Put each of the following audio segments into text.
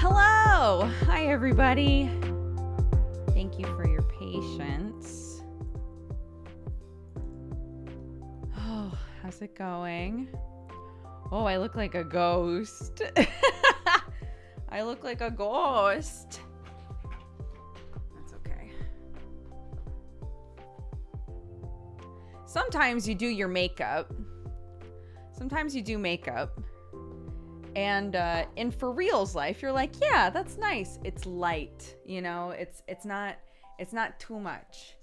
Hello! Hi, everybody. Thank you for your patience. Oh, how's it going? Oh, I look like a ghost. I look like a ghost. That's okay. Sometimes you do your makeup. Sometimes you do makeup. And in for real's life, you're like, yeah, that's nice. It's light, you know. It's not too much.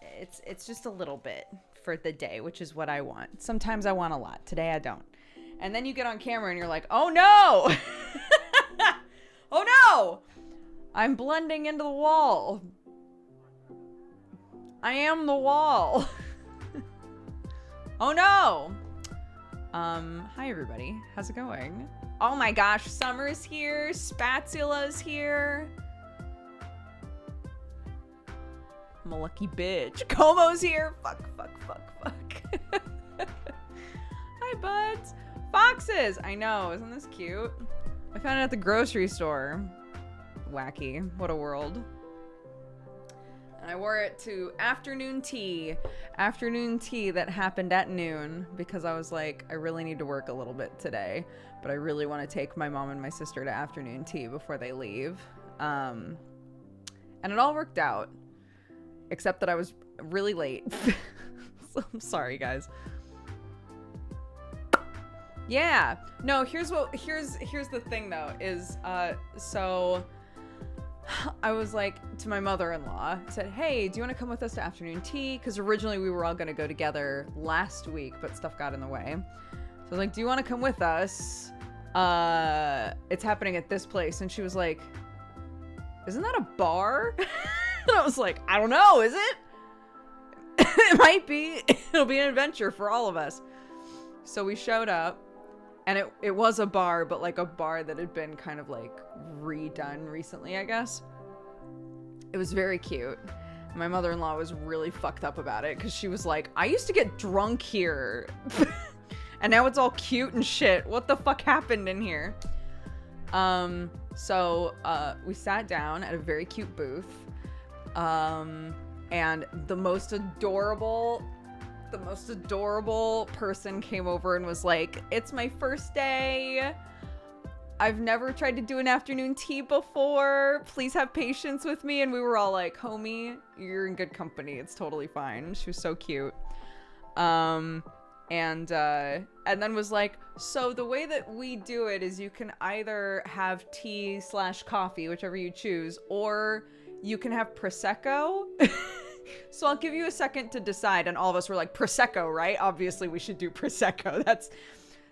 It's just a little bit for the day, which is what I want. Sometimes I want a lot. Today I don't. And then you get on camera and you're like, oh no, oh no, I'm blending into the wall. I am the wall. Oh no. Hi everybody. How's it going? Oh my gosh, summer's here. Spatula's here. I'm a lucky bitch. Como's here. Fuck. Hi, buds. Foxes. I know. Isn't this cute? I found it at the grocery store. Wacky. What a world. And I wore it to afternoon tea that happened at noon because I was like, I really need to work a little bit today, but I really want to take my mom and my sister to afternoon tea before they leave. And it all worked out, except that I was really late. So I'm sorry, guys. Yeah. No, here's the thing though, is so I was like to my mother-in-law, said, hey, do you want to come with us to afternoon tea? Because originally we were all going to go together last week, but stuff got in the way. So I was like, do you want to come with us? It's happening at this place. And she was like, isn't that a bar? And I was like, I don't know, is it? It might be. It'll be an adventure for all of us. So we showed up. And it was a bar, but like a bar that had been kind of like redone recently, I guess. It was very cute. My mother-in-law was really fucked up about it because she was like, I used to get drunk here. And now it's all cute and shit. What the fuck happened in here? So we sat down at a very cute booth. And the most adorable person came over and was like, it's my first day. I've never tried to do an afternoon tea before. Please have patience with me. And we were all like, homie, you're in good company. It's totally fine. She was so cute. And then was like, so the way that we do it is you can either have tea / coffee, whichever you choose, or you can have Prosecco. So I'll give you a second to decide. And all of us were like, Prosecco, right? Obviously we should do Prosecco.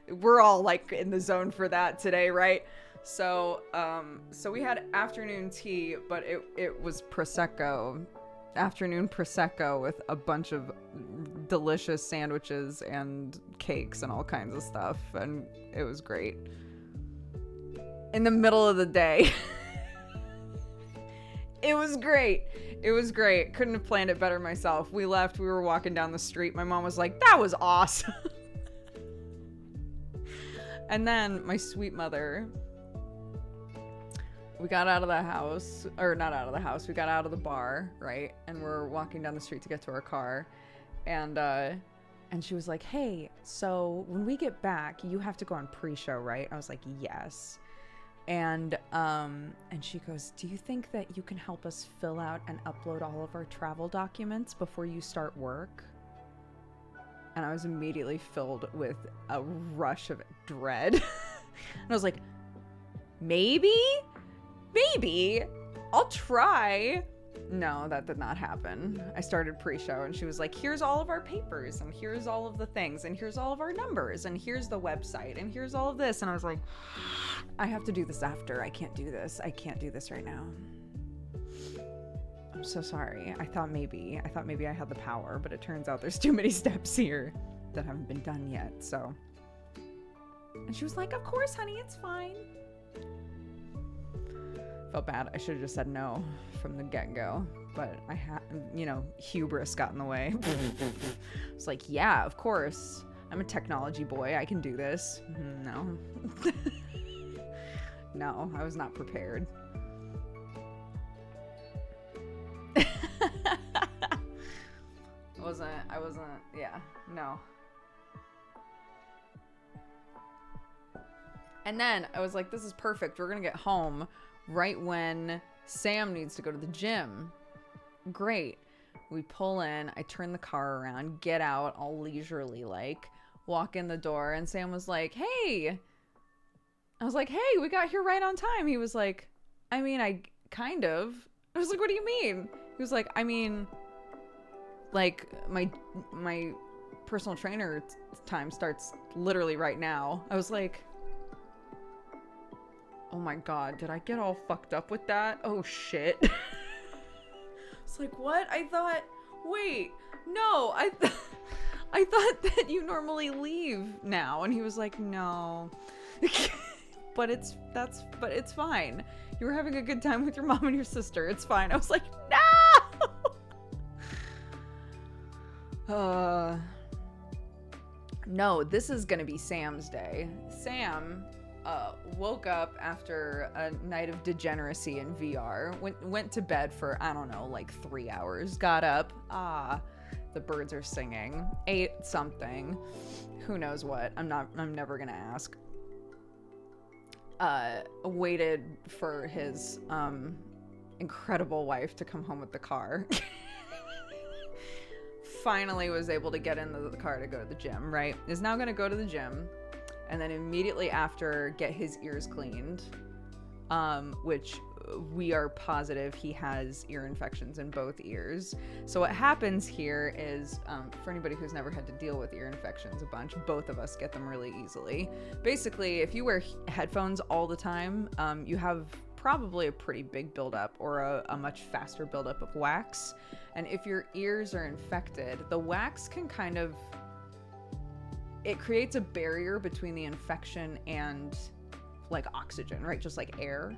We're all like in the zone for that today, right? So we had afternoon tea, but it was Prosecco, afternoon Prosecco with a bunch of delicious sandwiches and cakes and all kinds of stuff. And it was great. In the middle of the day. It was great. It was great. Couldn't have planned it better myself. We left. We were walking down the street. My mom was like, that was awesome. And then my sweet mother, we got out of the house, or not out of the house. We got out of the bar, right? And we're walking down the street to get to our car. And she was like, hey, so when we get back, you have to go on pre-show, right? I was like, yes. And she goes, do you think that you can help us fill out and upload all of our travel documents before you start work? And I was immediately filled with a rush of dread. And I was like, maybe, I'll try. No, that did not happen. I started pre-show and she was like, here's all of our papers and here's all of the things and here's all of our numbers and here's the website and here's all of this. And I was like, I have to do this after. I can't do this. I can't do this right now. I'm so sorry. I thought maybe I had the power, but it turns out there's too many steps here that haven't been done yet. So, and she was like, of course, honey, it's fine. Felt bad. I should have just said no from the get-go, but I had, hubris got in the way. It's like, yeah, of course. I'm a technology boy. I can do this. No. No, I was not prepared. I wasn't, yeah, no. And then I was like, this is perfect. We're going to get home right when Sam needs to go to the gym. Great. We pull in, I turn the car around, get out all leisurely like, walk in the door, and Sam was like, hey. I was like, hey, we got here right on time. He was like, I mean, I kind of. I was like, what do you mean? He was like, I mean, like, my personal trainer time starts literally right now. I was like, oh my God, did I get all fucked up with that? Oh shit. It's like, what? I thought, wait, no, I thought that you normally leave now. And he was like, no, but it's fine. You were having a good time with your mom and your sister. It's fine. I was like, no. No, this is gonna be Sam's day. Sam woke up after a night of degeneracy in VR, went to bed for, I don't know, like 3 hours, got up, the birds are singing, ate something, who knows what, I'm never gonna ask, waited for his incredible wife to come home with the car. Finally was able to get into the car to go to the gym, right? Is now gonna go to the gym, and then immediately after get his ears cleaned, which we are positive he has ear infections in both ears. So what happens here is, for anybody who's never had to deal with ear infections a bunch, both of us get them really easily. Basically, if you wear headphones all the time, you have probably a pretty big buildup or a much faster buildup of wax. And if your ears are infected, the wax can kind of, it creates a barrier between the infection and like oxygen, right? Just like air.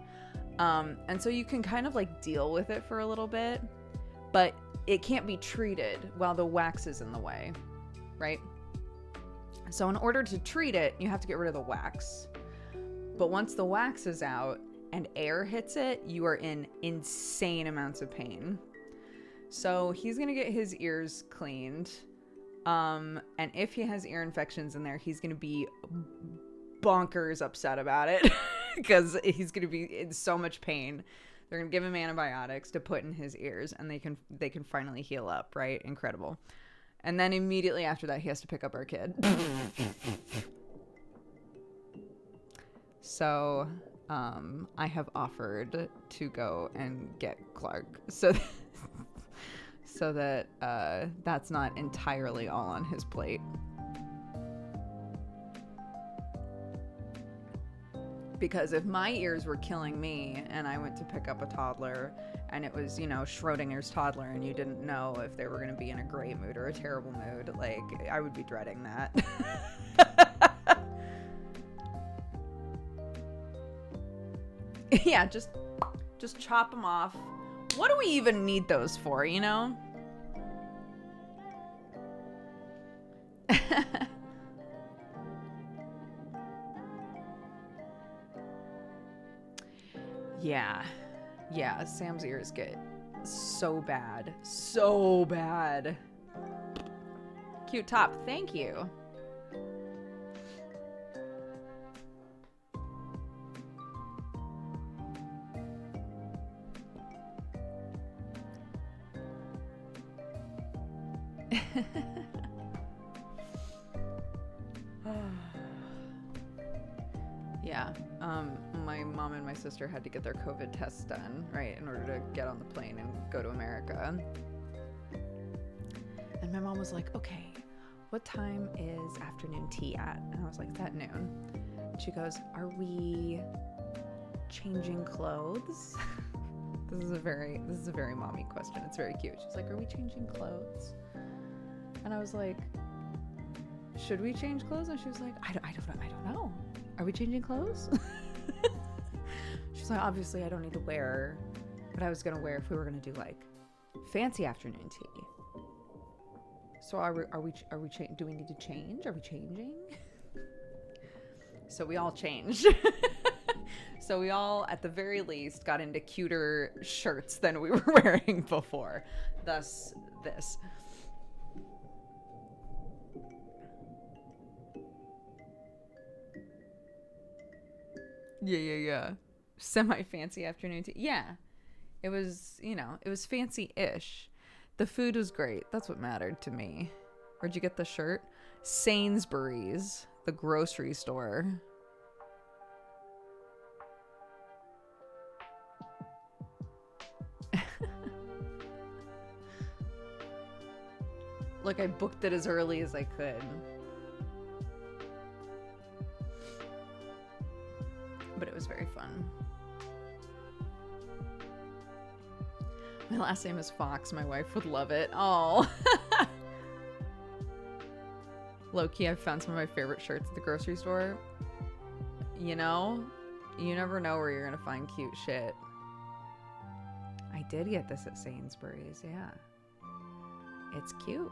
And so you can kind of like deal with it for a little bit, but it can't be treated while the wax is in the way, right? So in order to treat it, you have to get rid of the wax. But once the wax is out and air hits it, you are in insane amounts of pain. So he's gonna get his ears cleaned. And if he has ear infections in there, he's gonna be bonkers upset about it because he's gonna be in so much pain. They're gonna give him antibiotics to put in his ears, and they can finally heal up, right? Incredible. And then immediately after that, he has to pick up our kid. So I have offered to go and get Clark so that that's not entirely all on his plate. Because if my ears were killing me and I went to pick up a toddler and it was, you know, Schrodinger's toddler and you didn't know if they were going to be in a great mood or a terrible mood, like, I would be dreading that. Yeah, just chop them off. What do we even need those for, you know? Yeah, Sam's ears get so bad. So bad. Cute top, thank you. Yeah, my mom and my sister had to get their COVID tests done, right, in order to get on the plane and go to America. And my mom was like, okay, what time is afternoon tea at? And I was like, it's at noon. And she goes, are we changing clothes? This is a very mommy question. It's very cute. She's like, are we changing clothes? And I was like, should we change clothes? And she was like, I don't know. Are we changing clothes? She's like, obviously I don't need to wear what I was gonna wear if we were gonna do like fancy afternoon tea. So do we need to change? Are we changing? So we all changed. So we all, at the very least, got into cuter shirts than we were wearing before. Thus, this. Yeah. Semi-fancy afternoon tea. Yeah. It was, it was fancy-ish. The food was great. That's what mattered to me. Where'd you get the shirt? Sainsbury's, the grocery store. Look, I booked it as early as I could. But it was very fun. My last name is Fox. My wife would love it. Oh. Low-key, I've found some of my favorite shirts at the grocery store. You never know where you're going to find cute shit. I did get this at Sainsbury's, yeah. It's cute.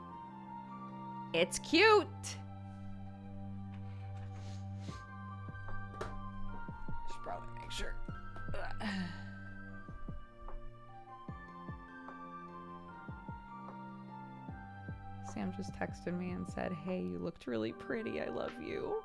It's cute! Should probably make sure. Ugh. Sam just texted me and said, "Hey, you looked really pretty. I love you."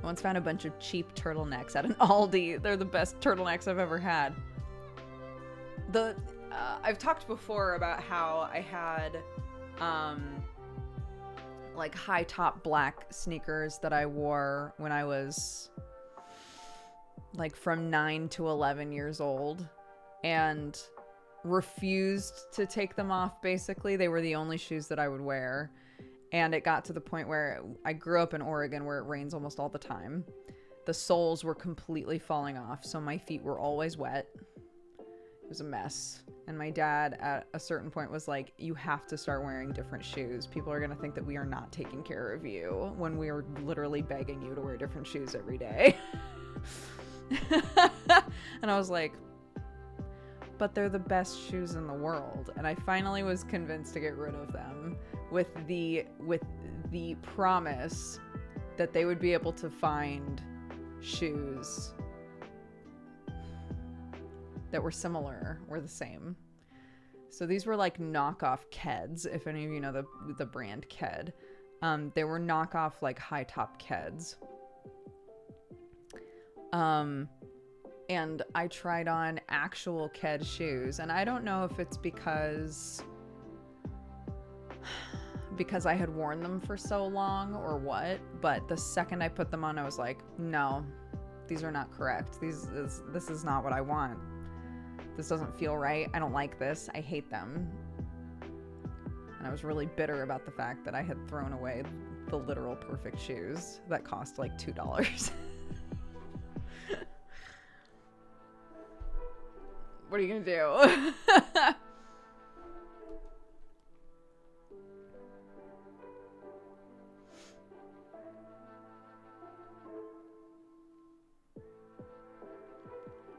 Once found a bunch of cheap turtlenecks at an Aldi. They're the best turtlenecks I've ever had. I've talked before about how I had like high top black sneakers that I wore when I was like from 9 to 11 years old and refused to take them off. Basically, they were the only shoes that I would wear. And it got to the point where I grew up in Oregon where it rains almost all the time. The soles were completely falling off, so my feet were always wet. It was a mess. And my dad at a certain point was like, "You have to start wearing different shoes. People are going to think that we are not taking care of you when we are literally begging you to wear different shoes every day." And I was like, "But they're the best shoes in the world." And I finally was convinced to get rid of them with the promise that they would be able to find shoes that were similar or the same. So these were like knockoff Keds, if any of you know the brand Ked. They were knockoff like high top Keds. And I tried on actual Ked shoes, and I don't know if it's because I had worn them for so long or what, but the second I put them on, I was like, no, these are not correct. This is not what I want. This doesn't feel right. I don't like this. I hate them. And I was really bitter about the fact that I had thrown away the literal perfect shoes that cost like $2. What are you gonna do?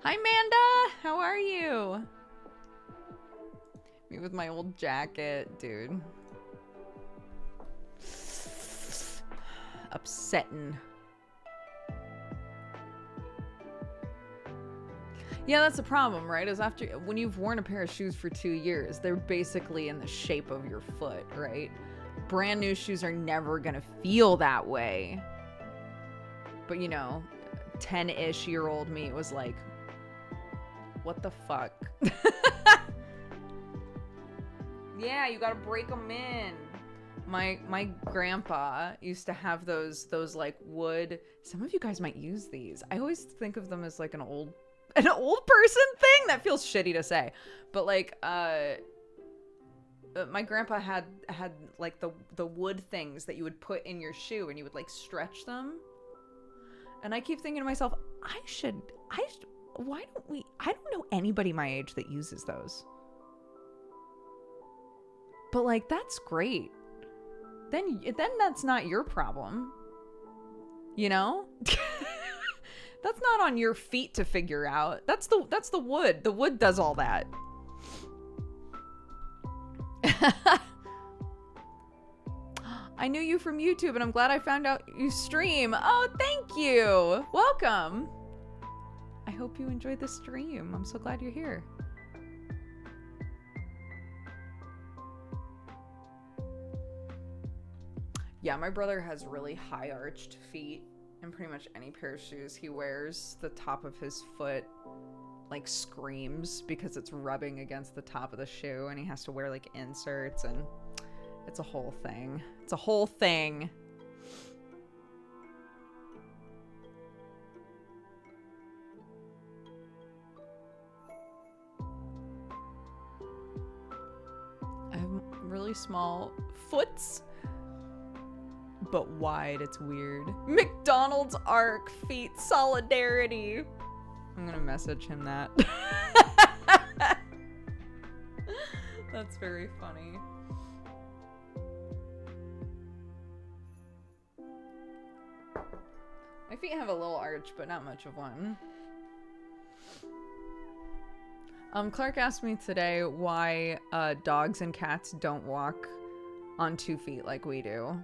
Hi, Manda. How are you? Me with my old jacket, dude. Upsetting. Yeah, that's the problem, right? Is after when you've worn a pair of shoes for 2 years, they're basically in the shape of your foot, right? Brand new shoes are never gonna feel that way. But 10-ish year old me was like, what the fuck? Yeah, you gotta break them in. My grandpa used to have those like wood. Some of you guys might use these. I always think of them as like an old person thing. That feels shitty to say, but like my grandpa had like the wood things that you would put in your shoe and you would like stretch them. And I keep thinking to myself, why don't we, I don't know anybody my age that uses those. But like, that's great. Then that's not your problem. You know? That's not on your feet to figure out. That's the wood. The wood does all that. I knew you from YouTube and I'm glad I found out you stream. Oh, thank you. Welcome. I hope you enjoyed the stream. I'm so glad you're here. Yeah, my brother has really high arched feet, and pretty much any pair of shoes he wears, the top of his foot like screams because it's rubbing against the top of the shoe, and he has to wear like inserts, and it's a whole thing. It's a whole thing. I have really small foots, but wide. It's weird. McDonald's arc feet solidarity. I'm gonna message him that. That's very funny. My feet have a little arch, but not much of one. Clark asked me today why dogs and cats don't walk on 2 feet like we do.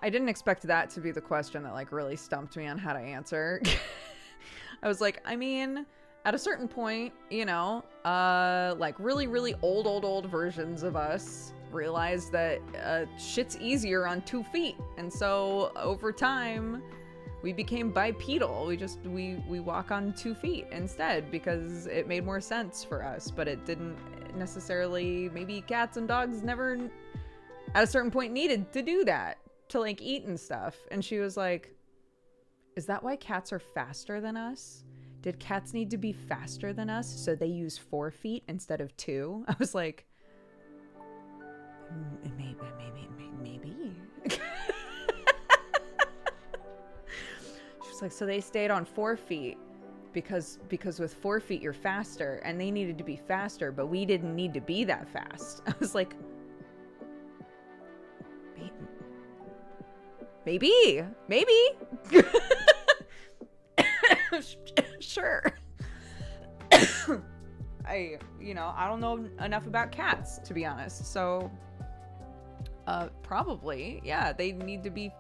I didn't expect that to be the question that like really stumped me on how to answer. I was like, I mean, at a certain point, you know, like really old versions of us realized that shit's easier on 2 feet. And so over time, we became bipedal. We walk on 2 feet instead because it made more sense for us, but it didn't necessarily, maybe cats and dogs never at a certain point needed to do that to like eat and stuff. And she was like, is that why cats are faster than us? Did cats need to be faster than us so they use 4 feet instead of 2? I was like, maybe. She was like, so they stayed on 4 feet because with 4 feet you're faster, and they needed to be faster, but we didn't need to be that fast. I was like, maybe. Sure. I don't know enough about cats, to be honest. So, probably, yeah, they need to be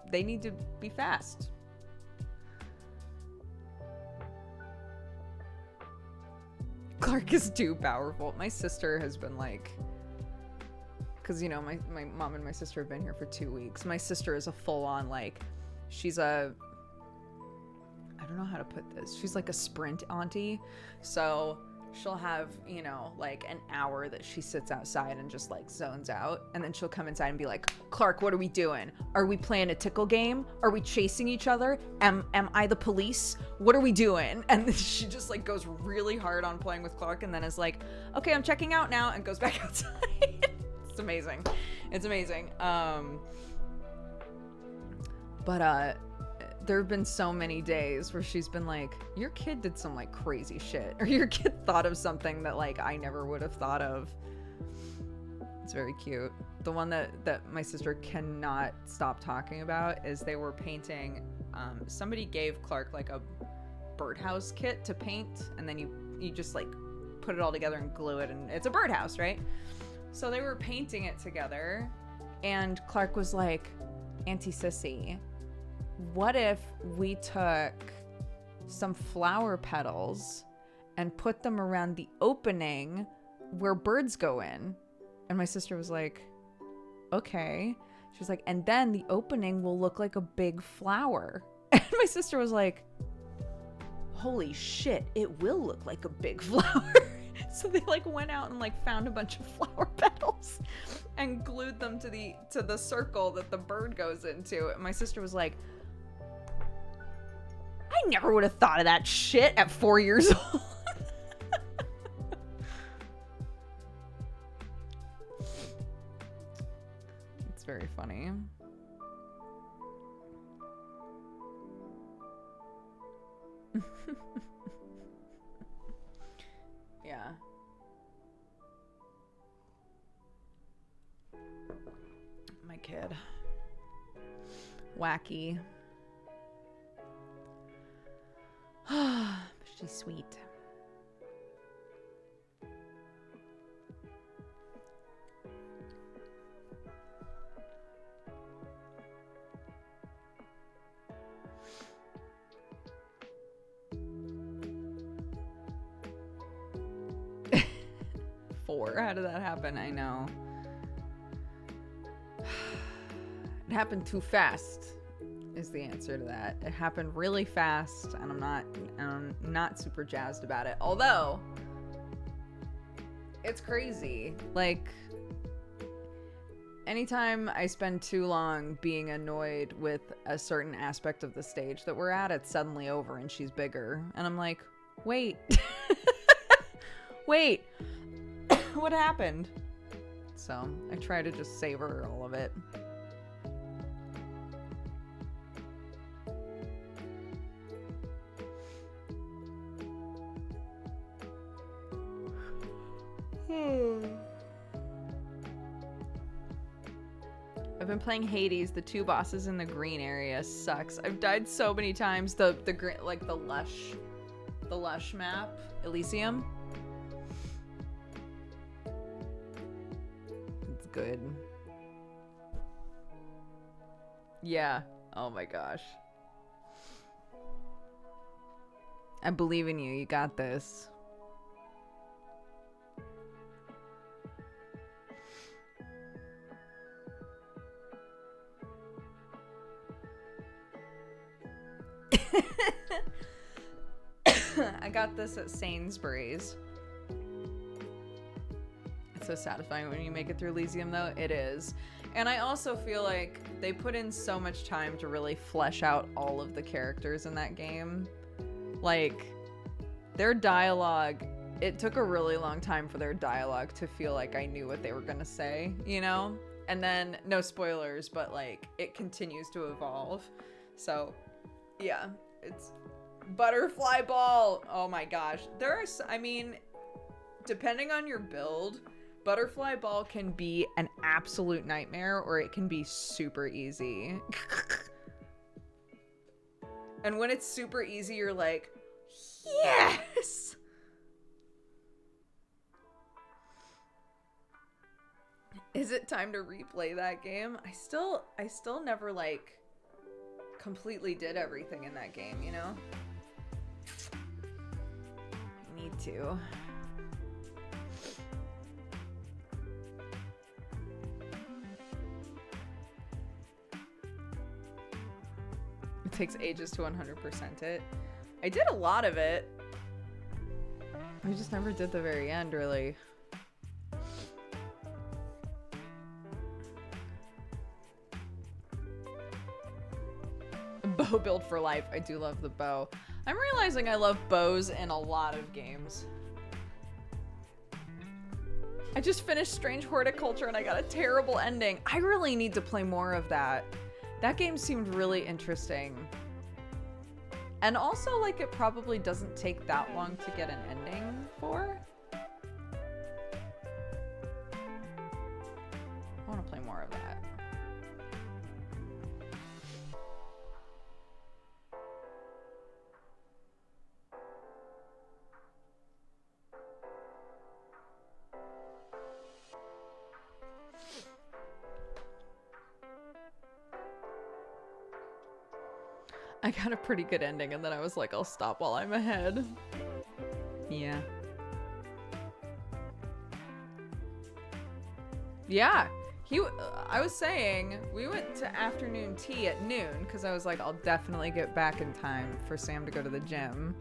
fast. Clark is too powerful. My sister has been like, because, you know, my mom and my sister have been here for 2 weeks. My sister is a full-on, like, she's a, I don't know how to put this. She's like a sprint auntie. So she'll have, you know, like an hour that she sits outside and just like zones out. And then she'll come inside and be like, Clark, what are we doing? Are we playing a tickle game? Are we chasing each other? Am I the police? What are we doing? And then she just like goes really hard on playing with Clark, and then is like, okay, I'm checking out now, and goes back outside. It's amazing. It's amazing. But there have been so many days where she's been like, your kid did some like crazy shit, or your kid thought of something that like I never would have thought of. It's very cute. The one that my sister cannot stop talking about is they were painting, somebody gave Clark like a birdhouse kit to paint, and then you just like put it all together and glue it, and it's a birdhouse, right? So they were painting it together, and Clark was like, Auntie Sissy, what if we took some flower petals and put them around the opening where birds go in? And my sister was like, okay. She was like, and then the opening will look like a big flower. And my sister was like, holy shit, it will look like a big flower. So they like went out and like found a bunch of flower petals and glued them to the circle that the bird goes into. And my sister was like, I never would have thought of that shit at 4 years old. It's very funny. Yeah. My kid. Wacky. She's sweet. How did that happen? I know. It happened too fast is the answer to that. It happened really fast, and I'm not super jazzed about it. Although it's crazy. Like, anytime I spend too long being annoyed with a certain aspect of the stage that we're at, it's suddenly over and she's bigger. And I'm like, wait. Wait. What happened? So I try to just savor all of it. I've been playing Hades. The 2 bosses in the green area sucks. I've died so many times. The green, like the lush map, Elysium. It's good. Yeah. Oh my gosh. I believe in you. You got this. I got this at Sainsbury's. It's so satisfying when you make it through Elysium, though. It is. And I also feel like they put in so much time to really flesh out all of the characters in that game. Like, their dialogue, it took a really long time for their dialogue to feel like I knew what they were gonna say, you know? And then, no spoilers, but like, it continues to evolve. So, yeah, it's butterfly ball. Oh my gosh. There's, I mean, depending on your build, butterfly ball can be an absolute nightmare or it can be super easy. And when it's super easy, you're like, yes! Is it time to replay that game? I still never like completely did everything in that game, you know? Need to. It takes ages to 100% it. I did a lot of it. I just never did the very end, really. Bow build for life. I do love the bow. I'm realizing I love bows in a lot of games. I just finished Strange Horticulture and I got a terrible ending. I really need to play more of that. That game seemed really interesting. And also, like, it probably doesn't take that long to get an ending for. I want to play more of that. I got a pretty good ending, and then I was like, I'll stop while I'm ahead. Yeah. Yeah. I was saying, we went to afternoon tea at noon, because I was like, I'll definitely get back in time for Sam to go to the gym.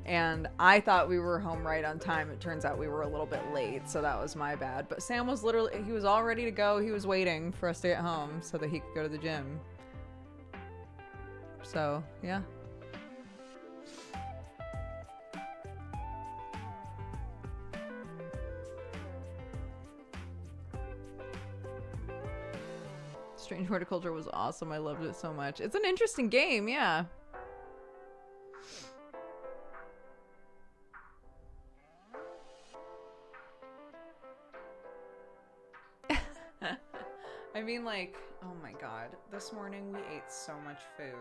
And I thought we were home right on time. It turns out we were a little bit late, so that was my bad. But Sam was literally, he was all ready to go. He was waiting for us to get home so that he could go to the gym. So, yeah. Strange Horticulture was awesome. I loved it so much. It's an interesting game, yeah. I mean, like, oh my god. This morning we ate so much food.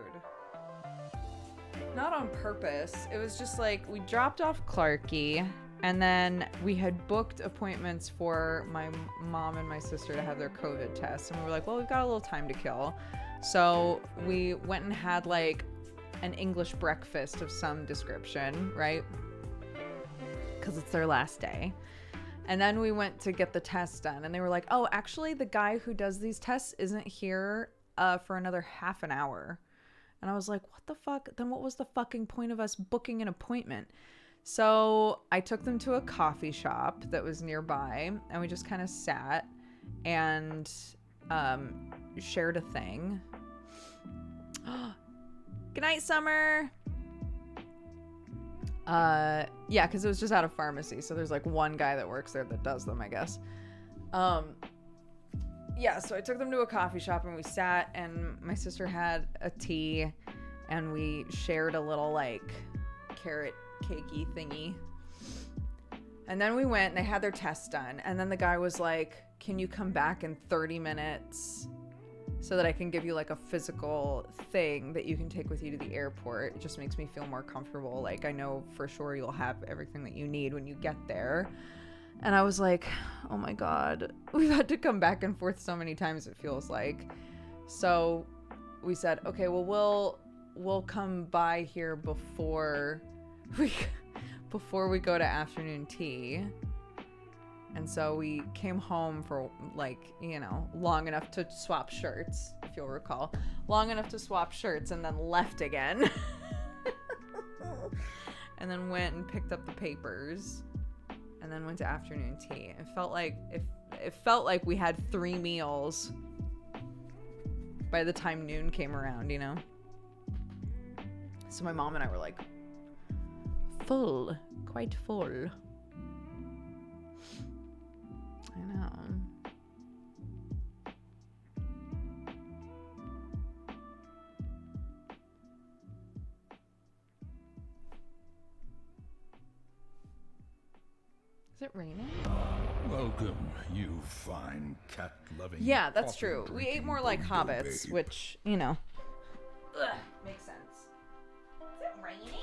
Not on purpose. It was just like, we dropped off Clarky, and then we had booked appointments for my mom and my sister to have their COVID tests. And we were like, well, we've got a little time to kill. So we went and had like an English breakfast of some description, right? Because it's their last day. And then we went to get the test done, and they were like, oh, actually, the guy who does these tests isn't here for another half an hour. And I was like, what the fuck? Then what was the fucking point of us booking an appointment? So I took them to a coffee shop that was nearby, and we just kind of sat and shared a thing. Good night, Summer. Yeah, because it was just out of pharmacy, so there's like one guy that works there that does them, I guess. Yeah, so I took them to a coffee shop, and we sat, and my sister had a tea, and we shared a little like carrot cakey thingy. And then we went, and they had their test done, and then the guy was like, can you come back in 30 minutes so that I can give you like a physical thing that you can take with you to the airport? It just makes me feel more comfortable. Like, I know for sure you'll have everything that you need when you get there. And I was like, oh my God, we've had to come back and forth so many times, it feels like. So we said, okay, well, we'll come by here before we go to afternoon tea. And so we came home for like, you know, long enough to swap shirts, if you'll recall. Long enough to swap shirts, and then left again. And then went and picked up the papers, and then went to afternoon tea. It felt like we had 3 meals by the time noon came around, you know? So my mom and I were like, full, quite full. I know. Is it raining? Welcome, you fine cat-loving. Yeah, that's true. We ate more like hobbits, babe. Which, you know. Ugh, makes sense. Is it raining?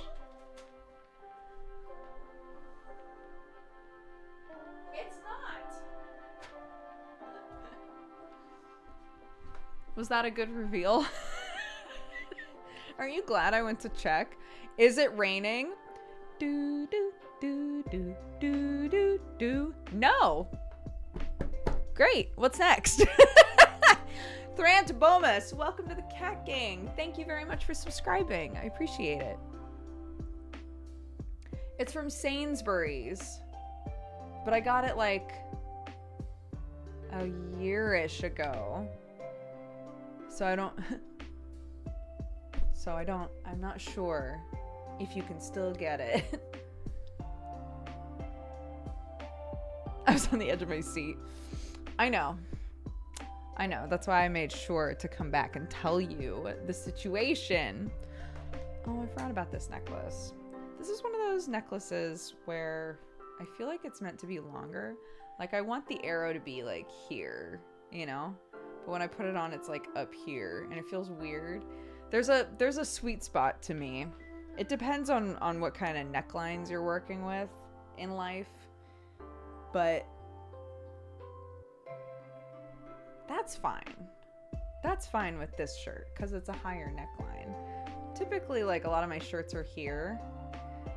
It's not. Was that a good reveal? Aren't you glad I went to check? Is it raining? Do do do do do do do. No. Great. What's next? Dexbonus, welcome to the Cat Gang. Thank you very much for subscribing. I appreciate it. It's from Sainsbury's, but I got it like a year-ish ago. I'm not sure if you can still get it. I was on the edge of my seat. I know. That's why I made sure to come back and tell you the situation. Oh, I forgot about this necklace. This is one of those necklaces where I feel like it's meant to be longer. Like, I want the arrow to be like here, you know? But when I put it on, it's like up here, and it feels weird. There's a sweet spot to me. It depends on what kind of necklines you're working with in life, but that's fine. That's fine with this shirt because it's a higher neckline. Typically, like, a lot of my shirts are here,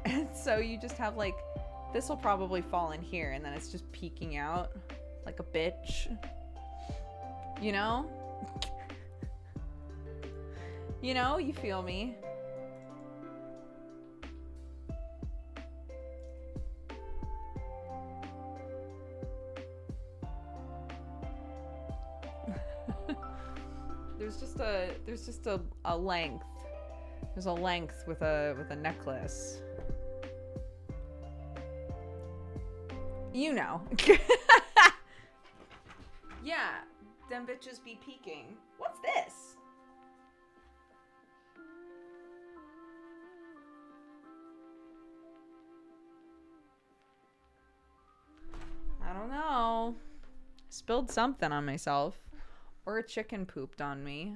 and so you just have like, this will probably fall in here, and then it's just peeking out like a bitch. You know? You know, you feel me. There's just a length. There's a length with a necklace. You know. Yeah. Them bitches be peeking. What's this? I don't know. Spilled something on myself. Or a chicken pooped on me.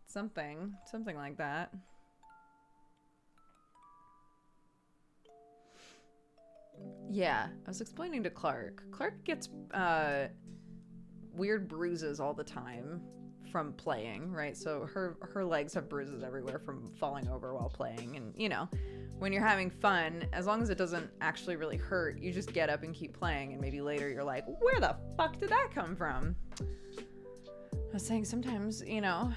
Something like that. Yeah, I was explaining to Clark. Clark gets weird bruises all the time from playing, right? So her legs have bruises everywhere from falling over while playing. And, you know, when you're having fun, as long as it doesn't actually really hurt, you just get up and keep playing. And maybe later you're like, where the fuck did that come from? I was saying sometimes, you know,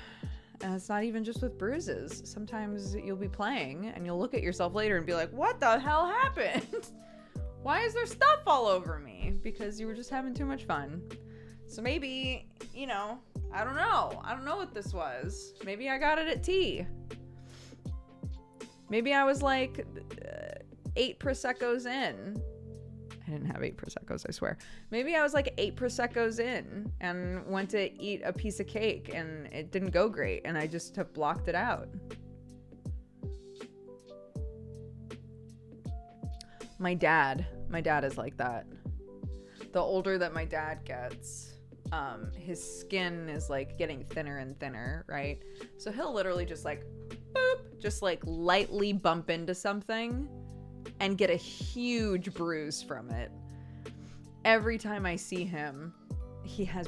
and it's not even just with bruises. Sometimes you'll be playing and you'll look at yourself later and be like, what the hell happened? Why is there stuff all over me? Because you were just having too much fun. So maybe, you know, I don't know. I don't know what this was. Maybe I got it at tea. Maybe I was like 8 Prosecco's in. I didn't have 8 Prosecco's, I swear. Maybe I was like 8 Prosecco's in and went to eat a piece of cake and it didn't go great and I just have blocked it out. My dad is like that. The older that my dad gets, his skin is like getting thinner and thinner, right? So he'll literally just like, boop, just like lightly bump into something and get a huge bruise from it. Every time I see him, he has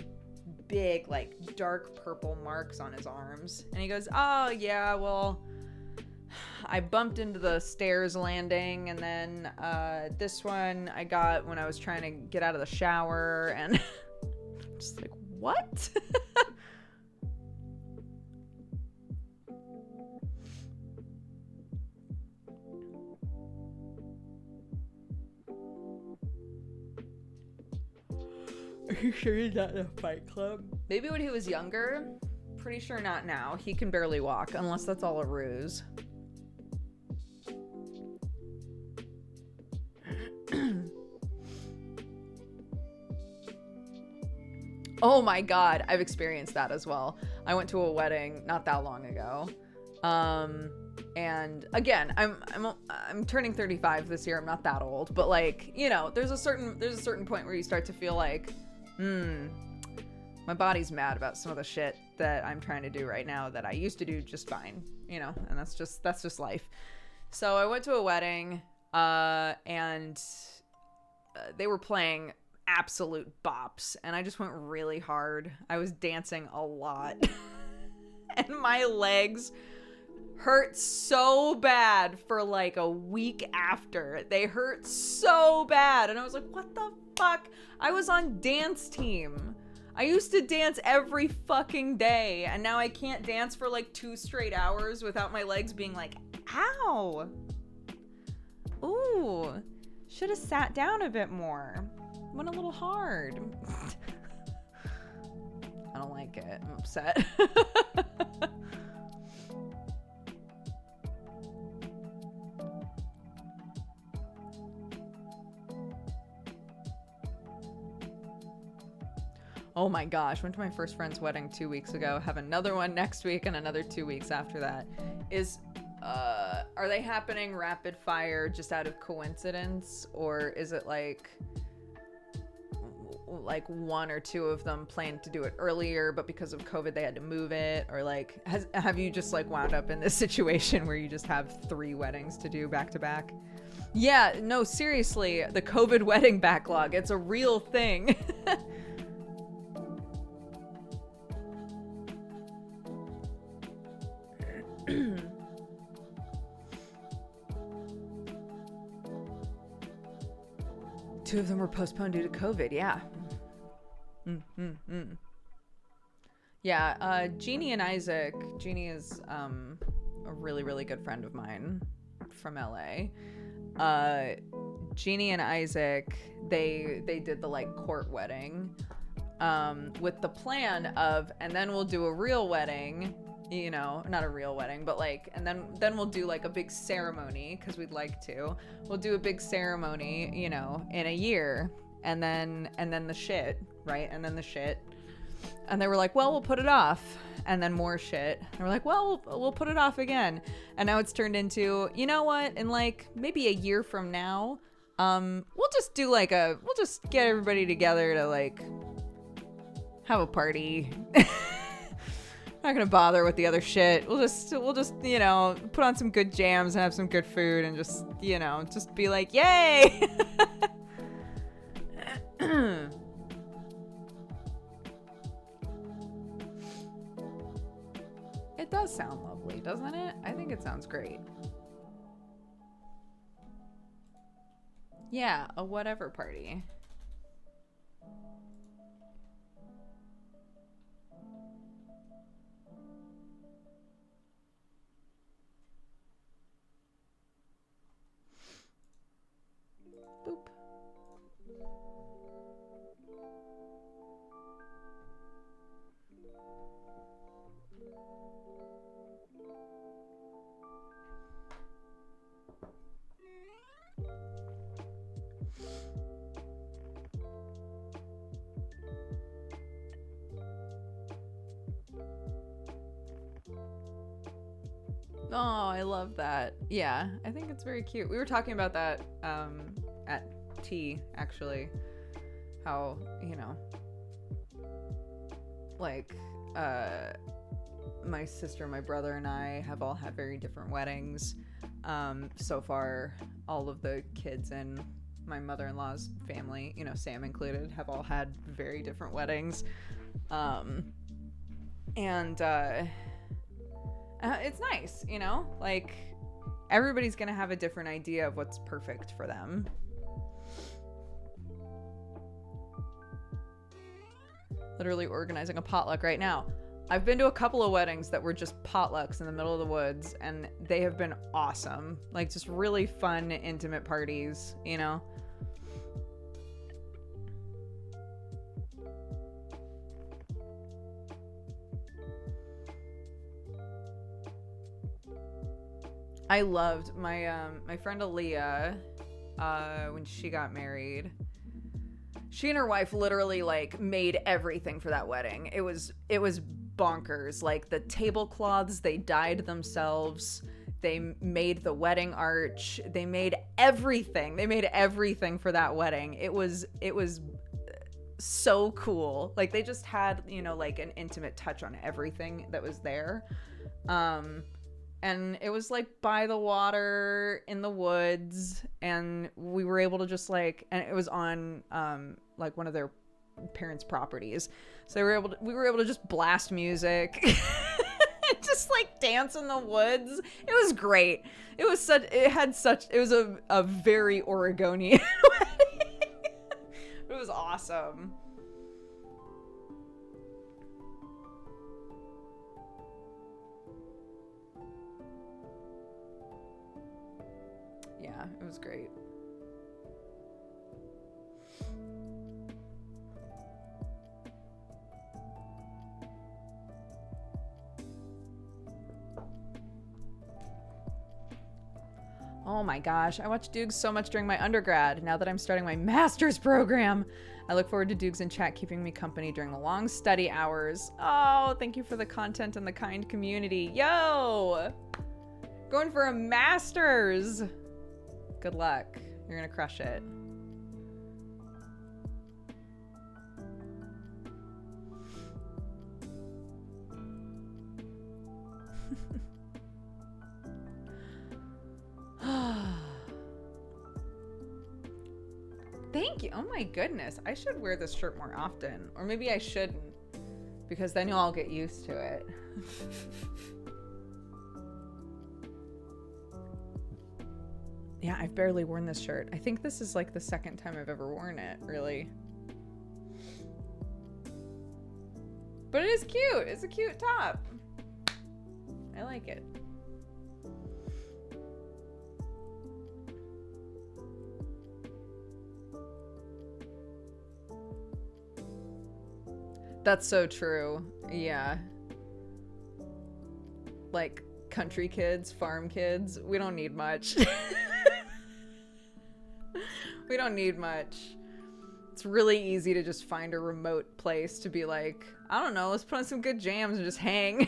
big, like dark purple marks on his arms. And he goes, oh yeah, well, I bumped into the stairs landing, and then this one I got when I was trying to get out of the shower, and I'm just like, what? Are you sure he's not in a fight club? Maybe when he was younger. Pretty sure not now. He can barely walk, unless that's all a ruse. Oh my god, I've experienced that as well. I went to a wedding not that long ago. And again, I'm turning 35 this year. I'm not that old, but like, you know, there's a certain point where you start to feel like, my body's mad about some of the shit that I'm trying to do right now that I used to do just fine, you know, and that's just life. So I went to a wedding, and they were playing absolute bops, and I just went really hard. I was dancing a lot, and my legs hurt so bad for like a week after. They hurt so bad, and I was like, what the fuck? I was on dance team. I used to dance every fucking day, and now I can't dance for like 2 straight hours without my legs being like, ow. Ooh, should have sat down a bit more. Went a little hard. I don't like it. I'm upset. Oh my gosh, went to my first friend's wedding 2 weeks ago, have another one next week and another 2 weeks after that. Are they happening rapid fire just out of coincidence, or is it like one or two of them planned to do it earlier, but because of COVID they had to move it? Or like, have you just like wound up in this situation where you just have 3 weddings to do back to back? Yeah, no, seriously, the COVID wedding backlog, it's a real thing. Two of them were postponed due to COVID, yeah. Yeah, Jeannie and Isaac. Jeannie is a really, really good friend of mine from LA. Jeannie and Isaac, they did the like court wedding with the plan of, and then we'll do a real wedding, you know, not a real wedding, but like, and then we'll do like a big ceremony, because we'd like to. We'll do a big ceremony, you know, in a year, and then the shit, right? And then the shit. And they were like, well, we'll put it off. And then more shit. And we're like, well, we'll put it off again. And now it's turned into, you know what? In like maybe a year from now, we'll just do like we'll just get everybody together to like have a party. Not gonna bother with the other shit. We'll just, you know, put on some good jams and have some good food and just, you know, just be like, yay! It does sound lovely, doesn't it? I think it sounds great. Yeah, a whatever party. Boop. Oh, I love that. Yeah, I think it's very cute. We were talking about that at tea, actually. How, you know, like, my sister, my brother, and I have all had very different weddings. So far, all of the kids in my mother-in-law's family, you know, Sam included, have all had very different weddings. It's nice, you know, like everybody's gonna have a different idea of what's perfect for them. Literally organizing a potluck right now. I've been to a couple of weddings that were just potlucks in the middle of the woods, and they have been awesome. Like, just really fun, intimate parties, you know? I loved my friend Aaliyah, when she got married. She and her wife literally like made everything for that wedding. It was bonkers. Like the tablecloths, they dyed themselves. They made the wedding arch. They made everything. They made everything for that wedding. It was so cool. Like they just had, you know, like an intimate touch on everything that was there. And it was like by the water in the woods, and we were able to just like, and it was on like one of their parents' properties, so we were able to just blast music, just like dance in the woods. It was great. It was a very Oregonian wedding. It was awesome. Yeah, it was great. Oh my gosh, I watched Dukes so much during my undergrad. Now that I'm starting my master's program, I look forward to Dukes in chat keeping me company during the long study hours. Oh, thank you for the content and the kind community. Yo! Going for a master's! Good luck. You're gonna crush it. Thank you. Oh my goodness. I should wear this shirt more often. Or maybe I shouldn't, because then you'll all get used to it. Yeah, I've barely worn this shirt. I think this is like the second time I've ever worn it, really. But it is cute. It's a cute top. I like it. That's so true. Yeah. Like country kids, farm kids, we don't need much. We don't need much. It's really easy to just find a remote place to be like, I don't know, let's put on some good jams and just hang.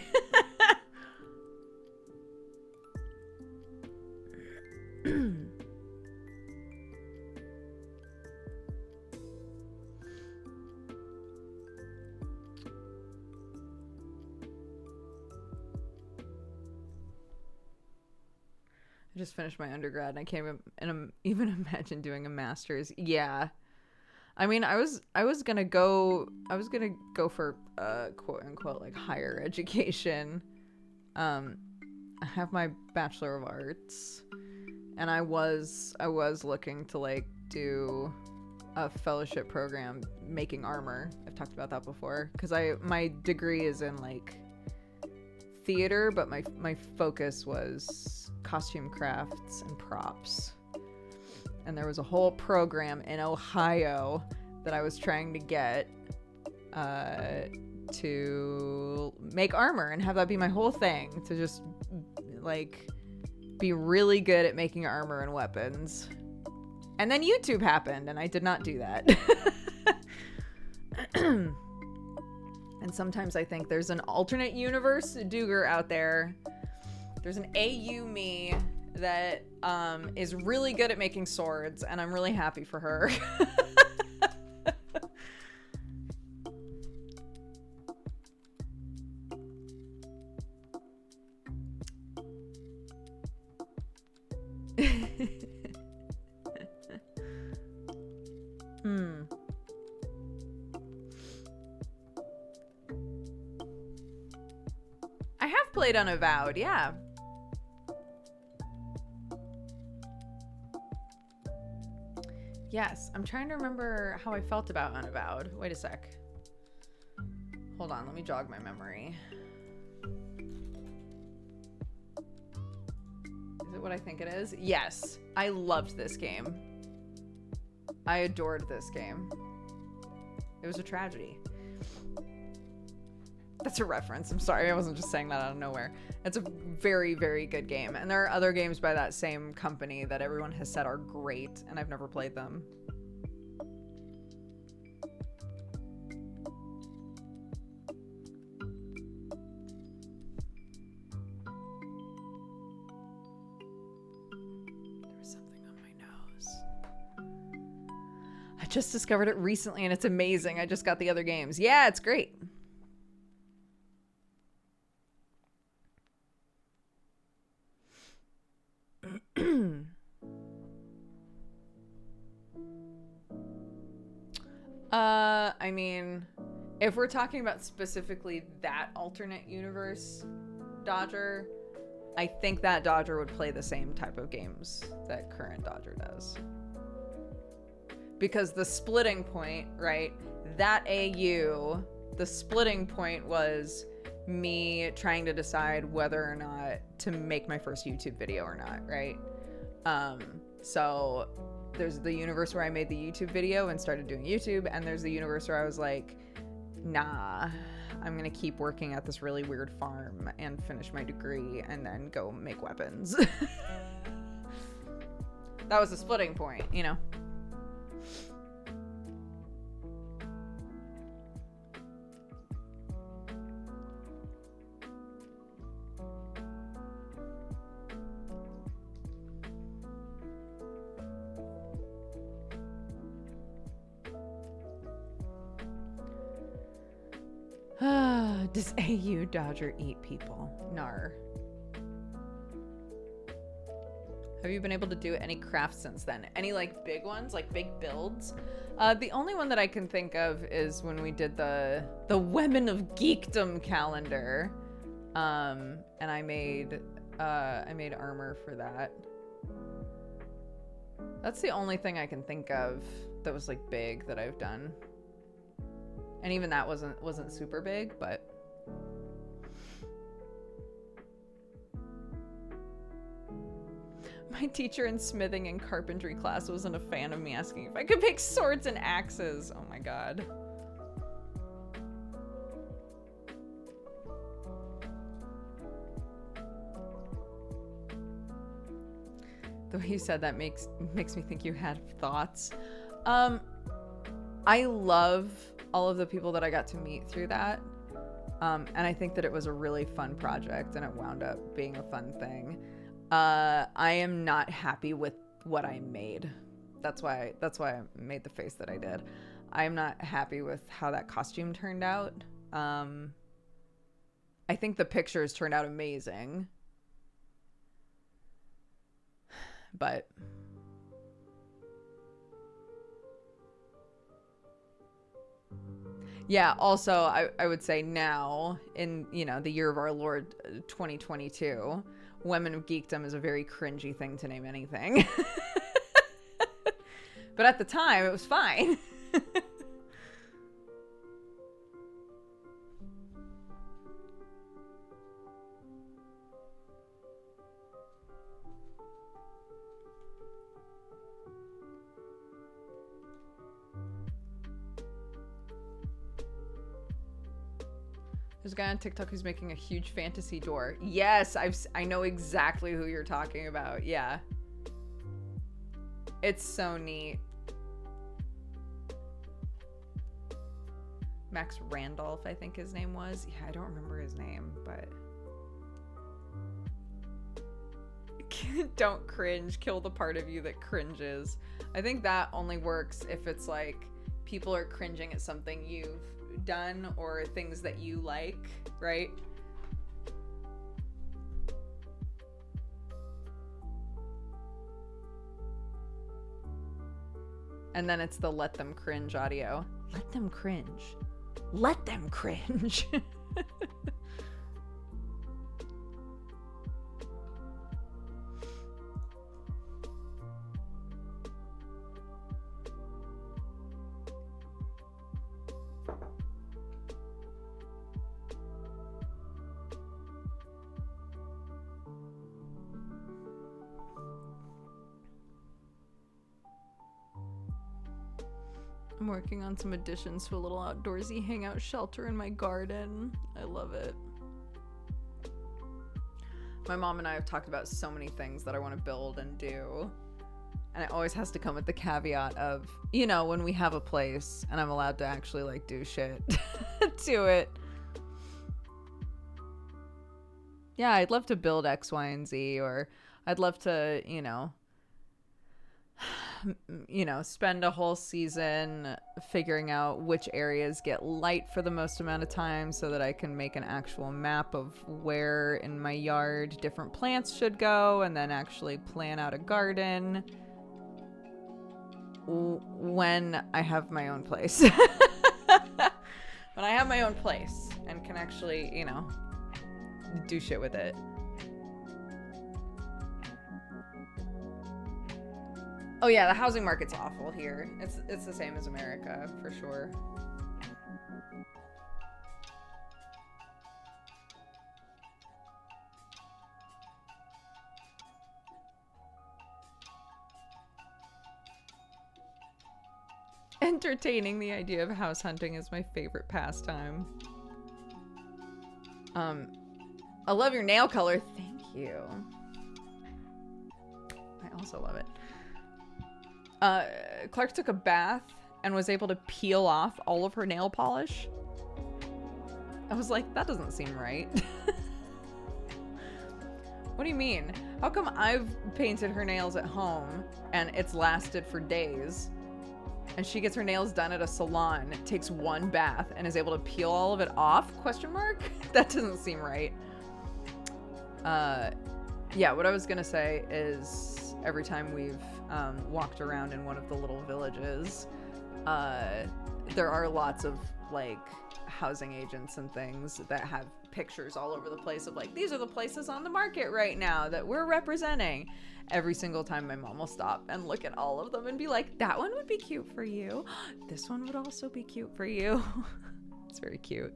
I just finished my undergrad and I can't even imagine doing a master's. Yeah. I mean, I was gonna go for quote unquote like higher education. I have my Bachelor of Arts, and I was looking to like do a fellowship program making armor. I've talked about that before because my degree is in like theater, but my focus was costume crafts and props. And there was a whole program in Ohio that I was trying to get to make armor and have that be my whole thing, to just like be really good at making armor and weapons. And then YouTube happened and I did not do that. And sometimes I think there's an alternate universe Duger out there. There's an AU me that is really good at making swords, and I'm really happy for her. I have played Unavowed, yeah. Yes, I'm trying to remember how I felt about Unavowed. Wait a sec. Hold on, let me jog my memory. Is it what I think it is? Yes, I loved this game. I adored this game. It was a tragedy. That's a reference. I'm sorry, I wasn't just saying that out of nowhere. It's a very, very good game. And there are other games by that same company that everyone has said are great, and I've never played them. There was something on my nose. I just discovered it recently, and it's amazing. I just got the other games. Yeah, it's great. I mean, if we're talking about specifically that alternate universe Dodger, I think that Dodger would play the same type of games that current Dodger does. Because the splitting point, right? That AU, the splitting point was me trying to decide whether or not to make my first YouTube video or not, right? So there's the universe where I made the YouTube video and started doing YouTube, and there's the universe where I was like, nah, I'm gonna keep working at this really weird farm and finish my degree and then go make weapons. That was the splitting point, you know? Does AU Dodger eat people? Nar. Have you been able to do any crafts since then? Any like big ones, like big builds? The only one that I can think of is when we did the Women of Geekdom calendar, and I made armor for that. That's the only thing I can think of that was like big that I've done. And even that wasn't super big, but my teacher in smithing and carpentry class wasn't a fan of me asking if I could make swords and axes. Oh my god. The way you said that makes me think you had thoughts. I love all of the people that I got to meet through that. And I think that it was a really fun project and it wound up being a fun thing. I am not happy with what I made. That's why I made the face that I did. I am not happy with how that costume turned out. I think the pictures turned out amazing. But yeah, also I would say now in, the year of our Lord 2022, Women of Geekdom is a very cringy thing to name anything. But at the time it was fine. There's a guy on TikTok who's making a huge fantasy door. Yes, I know exactly who you're talking about. Yeah. It's so neat. Max Randolph, I think his name was. Yeah, I don't remember his name, but... Don't cringe. Kill the part of you that cringes. I think that only works if it's like people are cringing at something you've done or things that you like, right? And then it's the let them cringe audio. Let them cringe. Let them cringe. I'm working on some additions to a little outdoorsy hangout shelter in my garden. I love it. My mom and I have talked about so many things that I want to build and do. And it always has to come with the caveat of, when we have a place and I'm allowed to actually like do shit to it. Yeah, I'd love to build X, Y, and Z, or I'd love to, spend a whole season figuring out which areas get light for the most amount of time so that I can make an actual map of where in my yard different plants should go and then actually plan out a garden when I have my own place. When I have my own place and can actually, do shit with it. Oh yeah, the housing market's awful here. It's the same as America, for sure. Entertaining the idea of house hunting is my favorite pastime. I love your nail color. Thank you. I also love it. Clark took a bath and was able to peel off all of her nail polish. I was like, that doesn't seem right. What do you mean? How come I've painted her nails at home and it's lasted for days, and she gets her nails done at a salon, takes one bath, and is able to peel all of it off? Question mark? That doesn't seem right. Yeah, what I was gonna say is every time we've walked around in one of the little villages, there are lots of like housing agents and things that have pictures all over the place of like, these are the places on the market right now that we're representing. Every single time my mom will stop and look at all of them and be like, that one would be cute for you. This one would also be cute for you. It's very cute.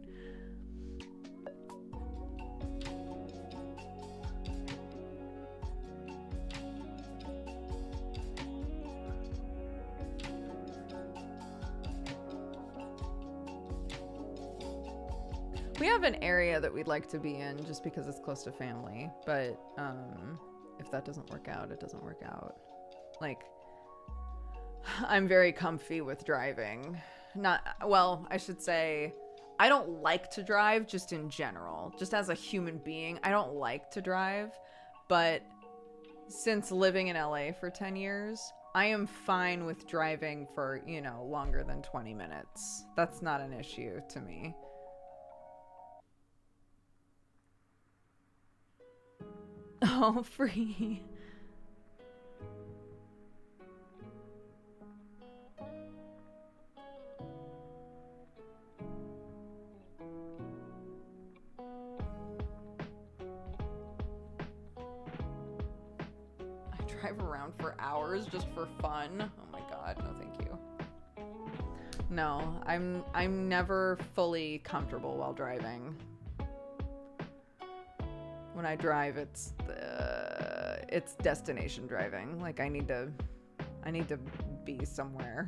We have an area that we'd like to be in just because it's close to family, but if that doesn't work out, it doesn't work out. Like, I'm very comfy with driving Not, well, I should say, I don't like to drive just in general. Just as a human being, I don't like to drive. But since living in LA for 10 years, I am fine with driving for, longer than 20 minutes. That's not an issue to me. Oh, free. Drive around for hours just for fun. Oh my god, no thank you. No, I'm never fully comfortable while driving. When I drive, it's destination driving. Like I need to be somewhere.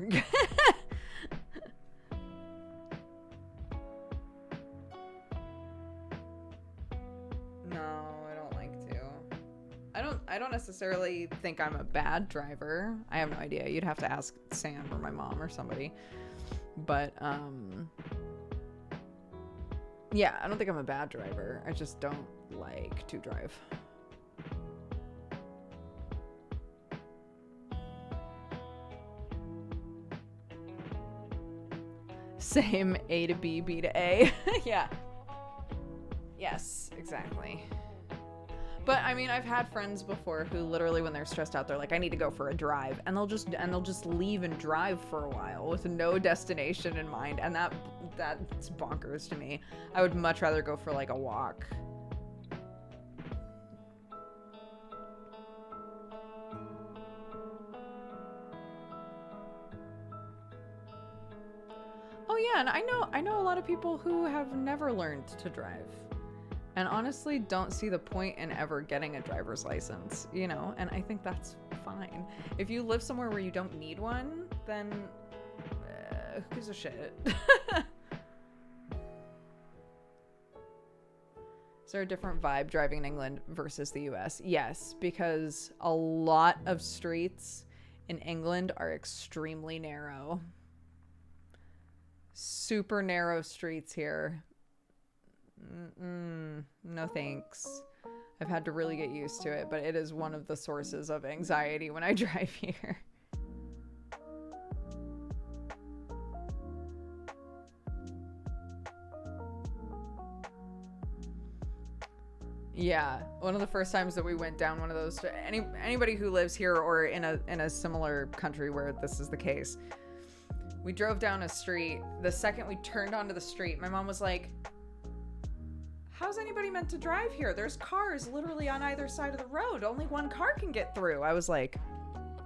No, I don't like to. I don't necessarily think I'm a bad driver. I have no idea. You'd have to ask Sam or my mom or somebody. But yeah, I don't think I'm a bad driver. I just don't like to drive. Same, A to B, B to A. Yeah. Yes, exactly. But I mean, I've had friends before who literally, when they're stressed out, they're like, I need to go for a drive, and they'll just leave and drive for a while with no destination in mind, and that's bonkers to me. I would much rather go for like a walk. Oh yeah, and I know a lot of people who have never learned to drive. And honestly, don't see the point in ever getting a driver's license, and I think that's fine. If you live somewhere where you don't need one, then who gives a shit? Is there a different vibe driving in England versus the US? Yes, because a lot of streets in England are extremely narrow. Super narrow streets here. No thanks. I've had to really get used to it, but it is one of the sources of anxiety when I drive here. Yeah, one of the first times that we went down one of those, anybody who lives here or in a similar country where this is the case, we drove down a street. The second we turned onto the street, my mom was like, how's anybody meant to drive here? There's cars literally on either side of the road. Only one car can get through. I was like,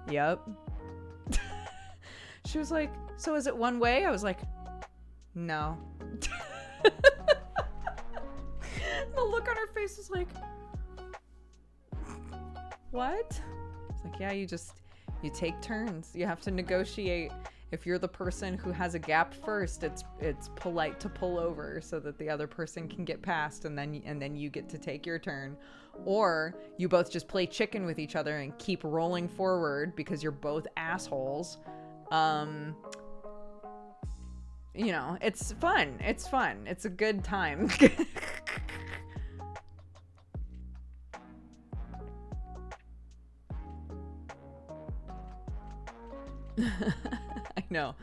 yep. She was like, so is it one way? I was like, no. The look on her face was like, what? It's like, yeah, you take turns. You have to negotiate. If you're the person who has a gap first, it's polite to pull over so that the other person can get past, and then you get to take your turn. Or you both just play chicken with each other and keep rolling forward because you're both assholes. It's fun. It's fun. It's a good time. I know.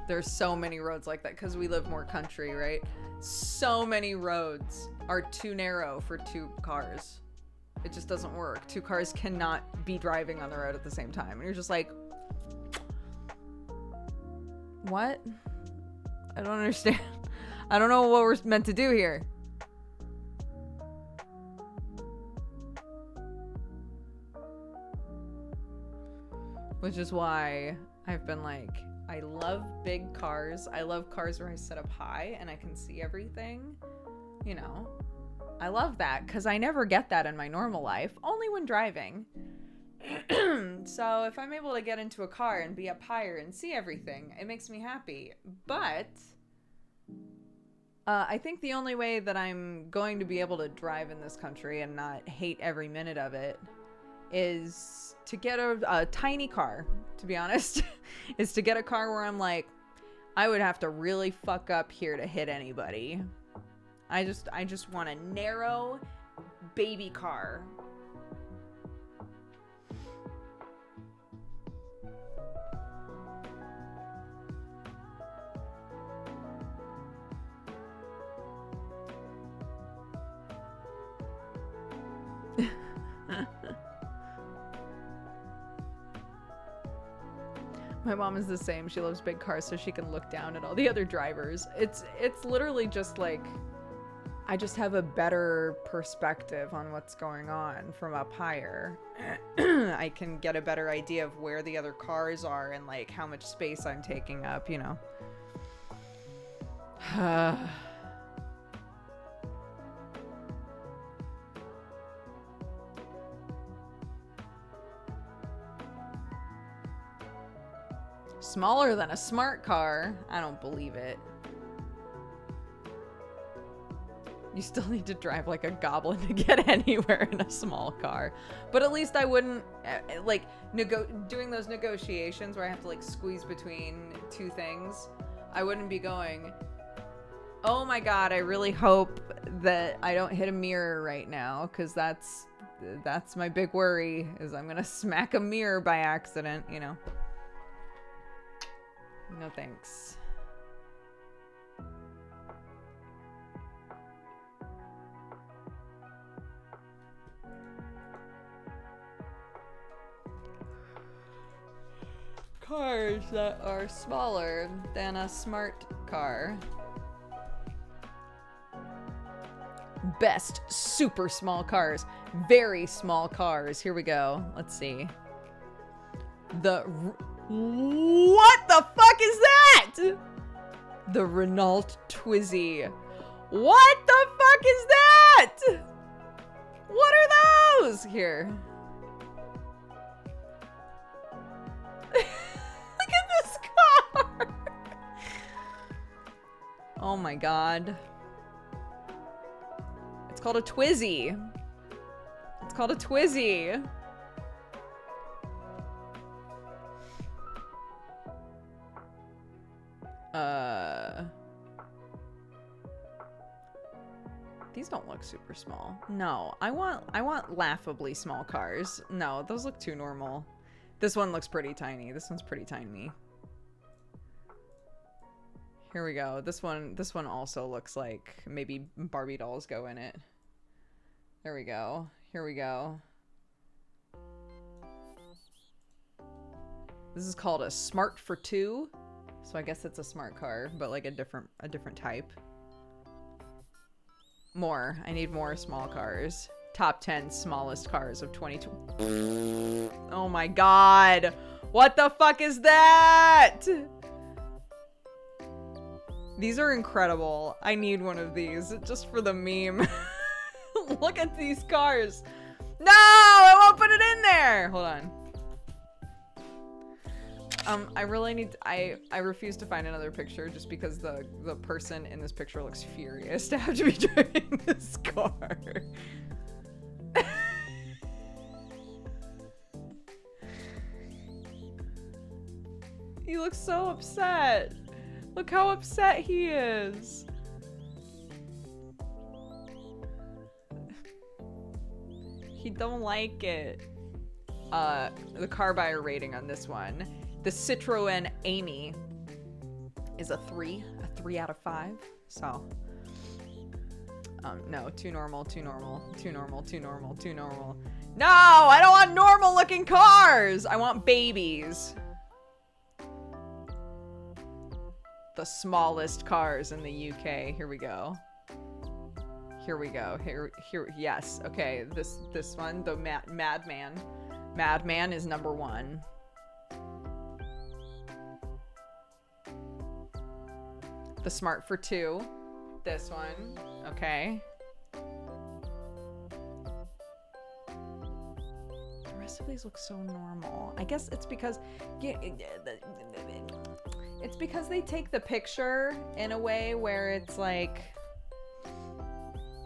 There's so many roads like that because we live more country, right? So many roads are too narrow for two cars. It just doesn't work. Two cars cannot be driving on the road at the same time. And you're just like, what? I don't understand. I don't know what we're meant to do here. Which is why I've been like, I love big cars. I love cars where I sit up high and I can see everything. I love that because I never get that in my normal life, only when driving. So if I'm able to get into a car and be up higher and see everything, it makes me happy. But I think the only way that I'm going to be able to drive in this country and not hate every minute of it is to get a tiny car, to be honest. Is to get a car where I'm like, I would have to really fuck up here to hit anybody. I just want a narrow baby car. My mom is the same. She loves big cars so she can look down at all the other drivers. It's literally just like, I just have a better perspective on what's going on from up higher. I can get a better idea of where the other cars are and like how much space I'm taking up, you know. Smaller than a smart car? I don't believe it. You still need to drive like a goblin to get anywhere in a small car. But at least I wouldn't, like, doing those negotiations where I have to, like, squeeze between two things. I wouldn't be going, oh my god, I really hope that I don't hit a mirror right now, because that's my big worry, is I'm gonna smack a mirror by accident, you know. No thanks. Cars that are smaller than a smart car. Best super small cars. Very small cars. Here we go. Let's see. What the fuck is that? The Renault Twizy. What the fuck is that? What are those? Here. Look at this car. Oh my god. It's called a Twizy. It's called a Twizy. These don't look super small. No, I want laughably small cars. No, those look too normal. This one looks pretty tiny. This one's pretty tiny. Here we go. This one also looks like maybe Barbie dolls go in it. There we go. Here we go. This is called a Smart for Two. So I guess it's a smart car, but like a different type. More. I need more small cars. Top 10 smallest cars of 2020. Oh my god. What the fuck is that? These are incredible. I need one of these just for the meme. Look at these cars. No, I won't put it in there. Hold on. I really need I refuse to find another picture just because the person in this picture looks furious to have to be driving this car. He looks so upset. Look how upset he is. He don't like it. The car buyer rating on this one. The Citroen Amy is a 3 out of 5. So, no, too normal. No, I don't want normal looking cars. I want babies. The smallest cars in the UK. Here we go. Here, yes. Okay, this one, the Madman. Madman is number 1. The Smart for Two. This one. Okay. The rest of these look so normal. I guess it's because they take the picture in a way where it's like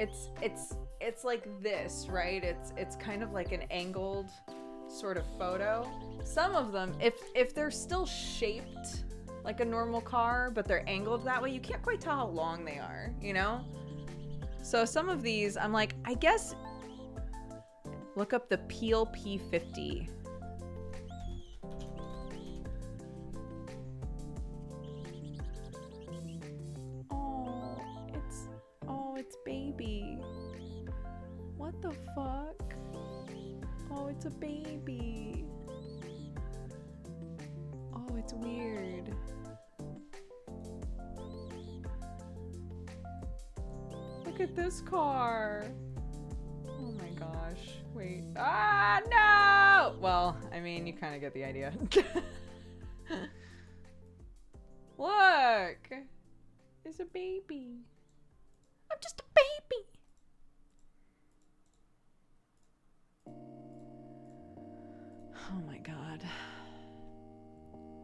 it's like this, right? It's kind of like an angled sort of photo. Some of them, if they're still shaped like a normal car, but they're angled that way. You can't quite tell how long they are, you know? So some of these, I'm like, I guess, look up the Peel P50. Oh, it's baby. What the fuck? Oh, it's a baby. Oh, it's weird. Look at this car. Oh my gosh. Wait. Ah, no! Well, I mean, you kind of get the idea. Look! It's a baby. I'm just a baby. Oh my god.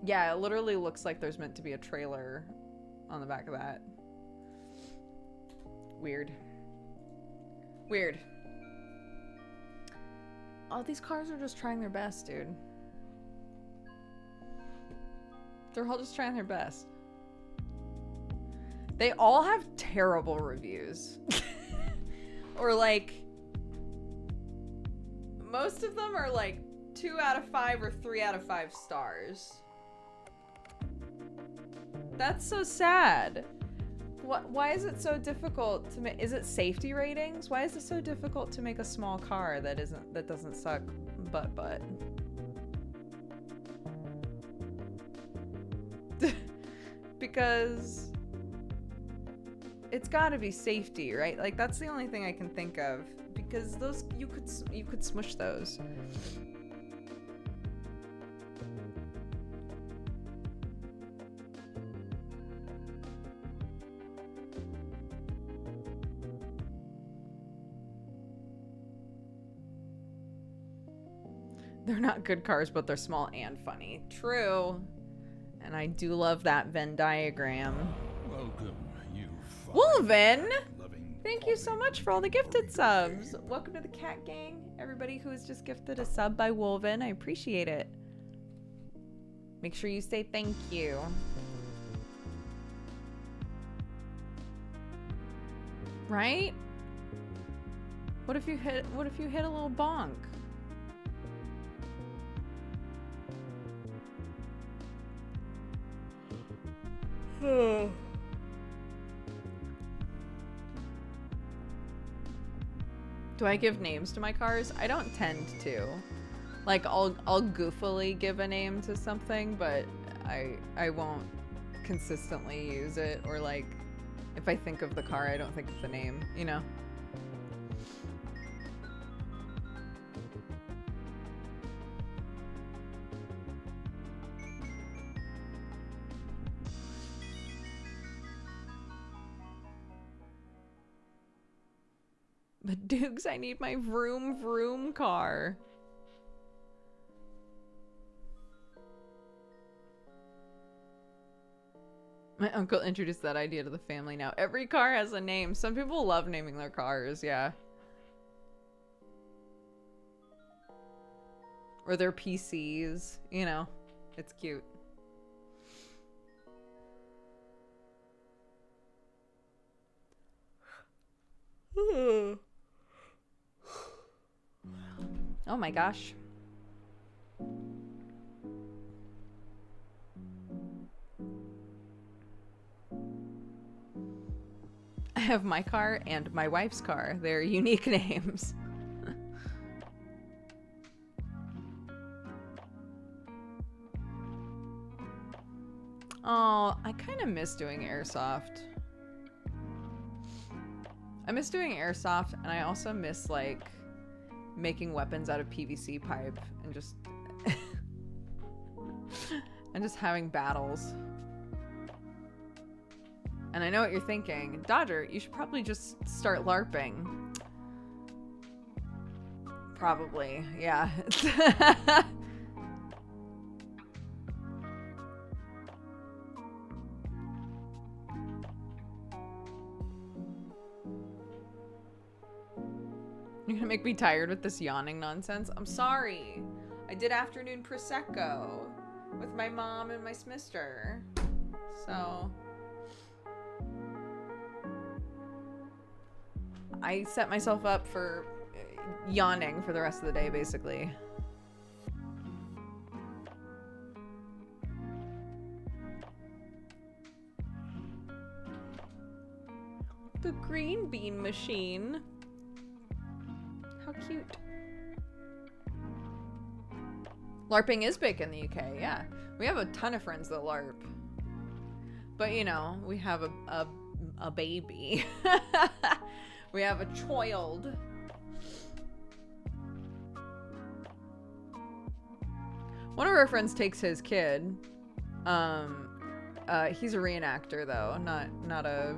Yeah, it literally looks like there's meant to be a trailer on the back of that. Weird. Weird. All these cars are just trying their best, dude. They're all just trying their best. They all have terrible reviews. Or like, most of them are like 2 out of 5 or 3 out of 5 stars. That's so sad. Why is it so difficult to make? Is it safety ratings? Why is it so difficult to make a small car that doesn't suck butt? Because it's got to be safety, right? Like that's the only thing I can think of, because those you could smush those. They're not good cars, but they're small and funny. True. And I do love that Venn diagram. Welcome, you Wolven! loving Thank you so much for all the gifted subs. Welcome to the cat gang. Everybody who's just gifted a sub by Wolven. I appreciate it. Make sure you say thank you. Right? What if you hit a little bonk? Do I give names to my cars? I don't tend to. Like I'll goofily give a name to something, but I won't consistently use it, or like if I think of the car, I don't think of the name, you know? But Dukes, I need my vroom vroom car. My uncle introduced that idea to the family now. Every car has a name. Some people love naming their cars, yeah. Or their PCs, you know. It's cute. Oh my gosh. I have my car and my wife's car. They're unique names. Oh, I kind of miss doing airsoft. I miss doing airsoft, and I also miss like making weapons out of PVC pipe and just and just having battles. And I know what you're thinking. Dodger, you should probably just start LARPing. Probably, yeah. You're gonna make me tired with this yawning nonsense? I'm sorry. I did afternoon Prosecco with my mom and my Smister. So I set myself up for yawning for the rest of the day, basically. The green bean machine. How cute. LARPing is big in the UK, yeah. We have a ton of friends that LARP. But, you know, we have a baby. We have a child. One of our friends takes his kid. He's a reenactor though, not a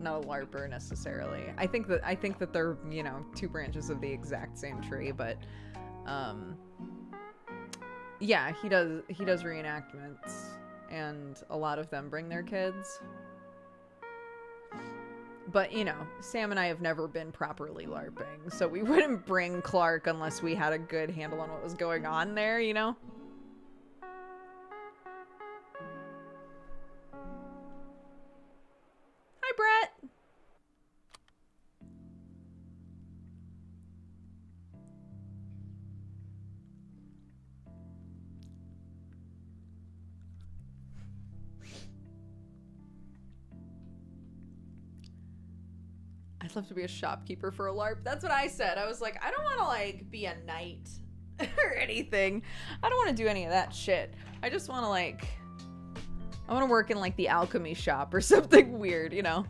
LARPer necessarily. I think that they're, you know, two branches of the exact same tree, but yeah, he does reenactments, and a lot of them bring their kids. But, you know, Sam and I have never been properly LARPing, so we wouldn't bring Clark unless we had a good handle on what was going on there, you know? Hi, Brett! I'd love to be a shopkeeper for a LARP. That's what I said. I was like, I don't want to, like, be a knight or anything. I don't want to do any of that shit. I just want to, like, I want to work in, like, the alchemy shop or something weird, you know?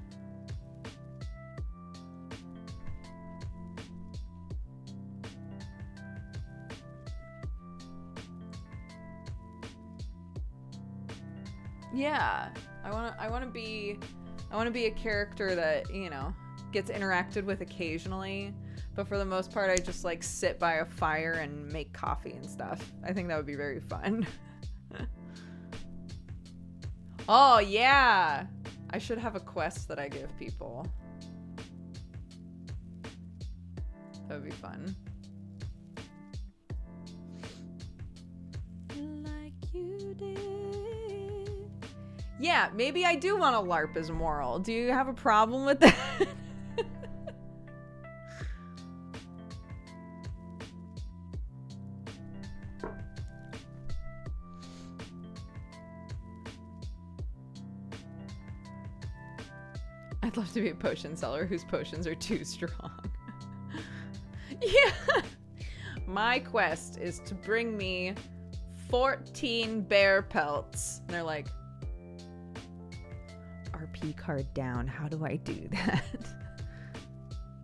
Yeah. I want to be a character that, you know, gets interacted with occasionally, but for the most part I just like sit by a fire and make coffee and stuff. I think that would be very fun. Oh yeah, I should have a quest that I give people. That would be fun. Like you did. Yeah, maybe I do want to LARP as moral. Do you have a problem with that? I'd love to be a potion seller whose potions are too strong. Yeah. My quest is to bring me 14 bear pelts. And they're like, RP card down. How do I do that?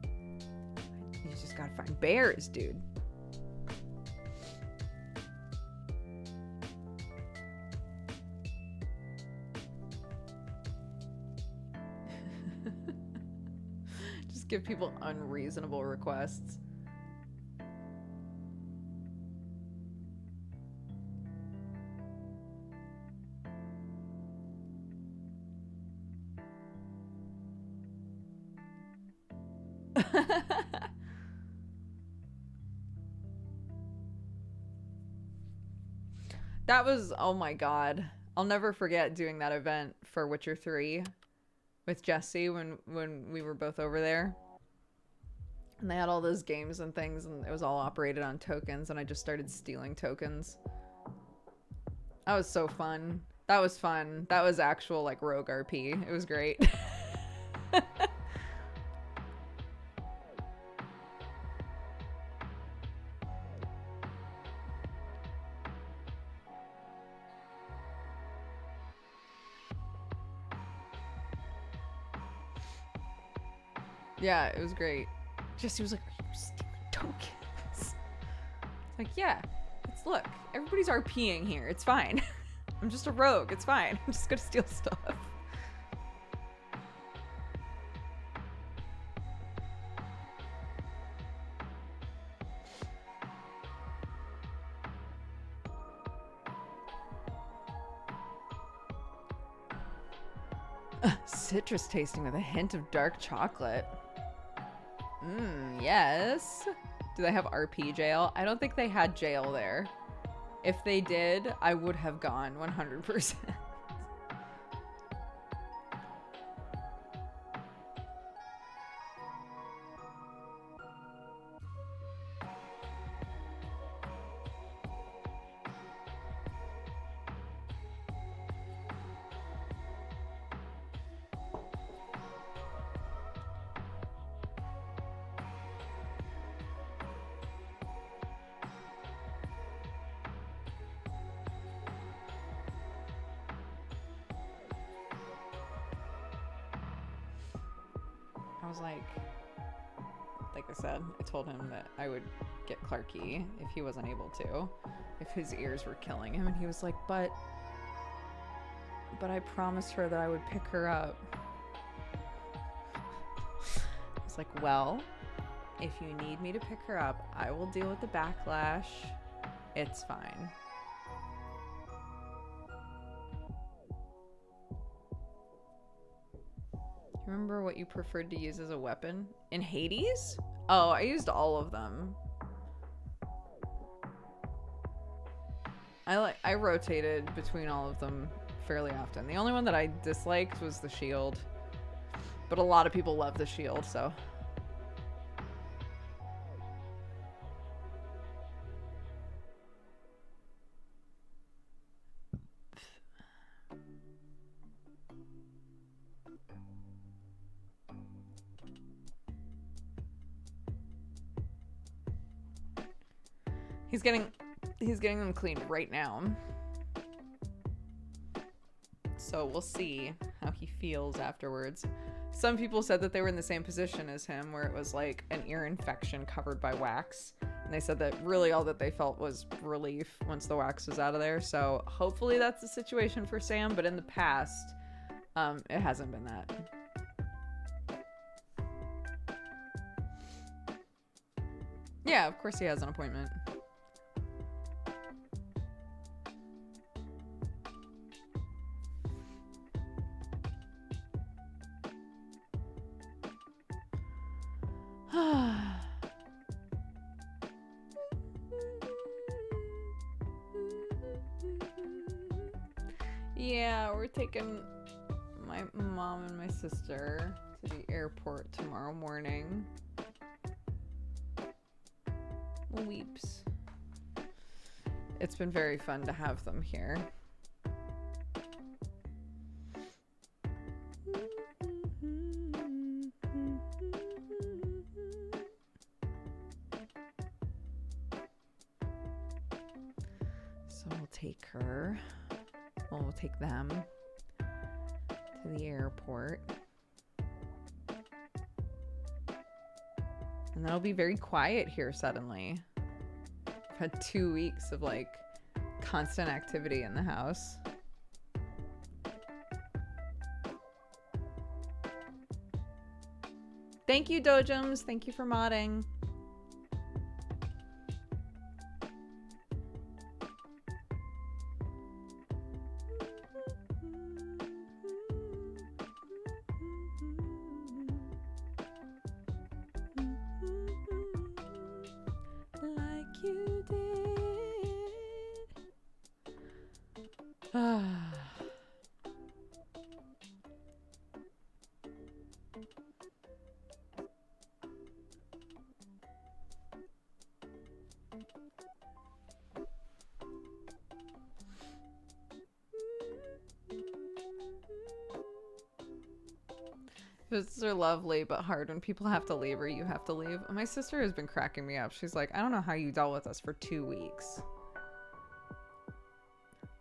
You just gotta find bears, dude. Just give people unreasonable requests. That was, oh my god. I'll never forget doing that event for Witcher 3 with Jesse when we were both over there. And they had all those games and things, and it was all operated on tokens, and I just started stealing tokens. That was so fun. That was fun. That was actual, like, rogue RP. It was great. Yeah, it was great. Jesse was like, are you stealing tokens? It's like, yeah. It's, look, everybody's RPing here. It's fine. I'm just a rogue. It's fine. I'm just gonna steal stuff. Citrus tasting with a hint of dark chocolate. Yes. Do they have RP jail? I don't think they had jail there. If they did, I would have gone 100%. I was like I said, I told him that I would get Clarky if he wasn't able to, if his ears were killing him. And he was like, but I promised her that I would pick her up. I was like, well, if you need me to pick her up, I will deal with the backlash. It's fine. Remember what you preferred to use as a weapon? In Hades? Oh, I used all of them. I rotated between all of them fairly often. The only one that I disliked was the shield. But a lot of people love the shield, so. He's getting them cleaned right now. So we'll see how he feels afterwards. Some people said that they were in the same position as him, where it was like an ear infection covered by wax. And they said that really all that they felt was relief once the wax was out of there. So hopefully that's the situation for Sam, but in the past, it hasn't been that. Yeah, of course he has an appointment. Yeah, we're taking my mom and my sister to the airport tomorrow morning. Weeps. It's been very fun to have them here. So we'll take her. Well, we'll take them to the airport. And then it'll be very quiet here suddenly. I've had 2 weeks of like constant activity in the house. Thank you, Dojums. Thank you for modding. Visits are lovely, but hard. When people have to leave or you have to leave. My sister has been cracking me up. She's like, I don't know how you dealt with us for 2 weeks.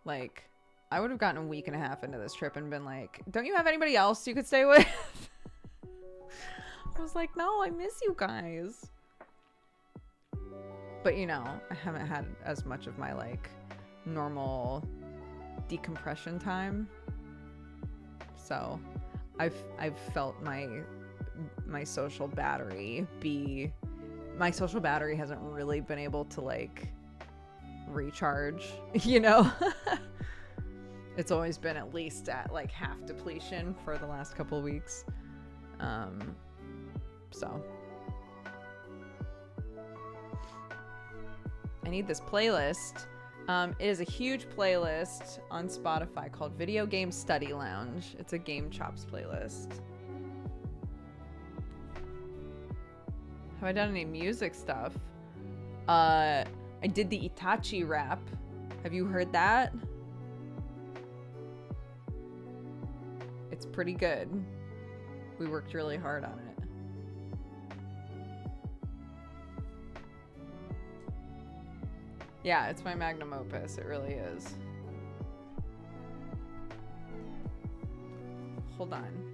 Like, I would have gotten a week and a half into this trip and been like, don't you have anybody else you could stay with? I was like, no, I miss you guys. But, you know, I haven't had as much of my, like, normal decompression time. So I've felt my social battery my social battery hasn't really been able to like recharge, you know. It's always been at least at like half depletion for the last couple of weeks. So I need this playlist. It is a huge playlist on Spotify called Video Game Study Lounge. It's a Game Chops playlist. Have I done any music stuff? I did the Itachi rap. Have you heard that? It's pretty good. We worked really hard on it. Yeah, it's my magnum opus. It really is. Hold on.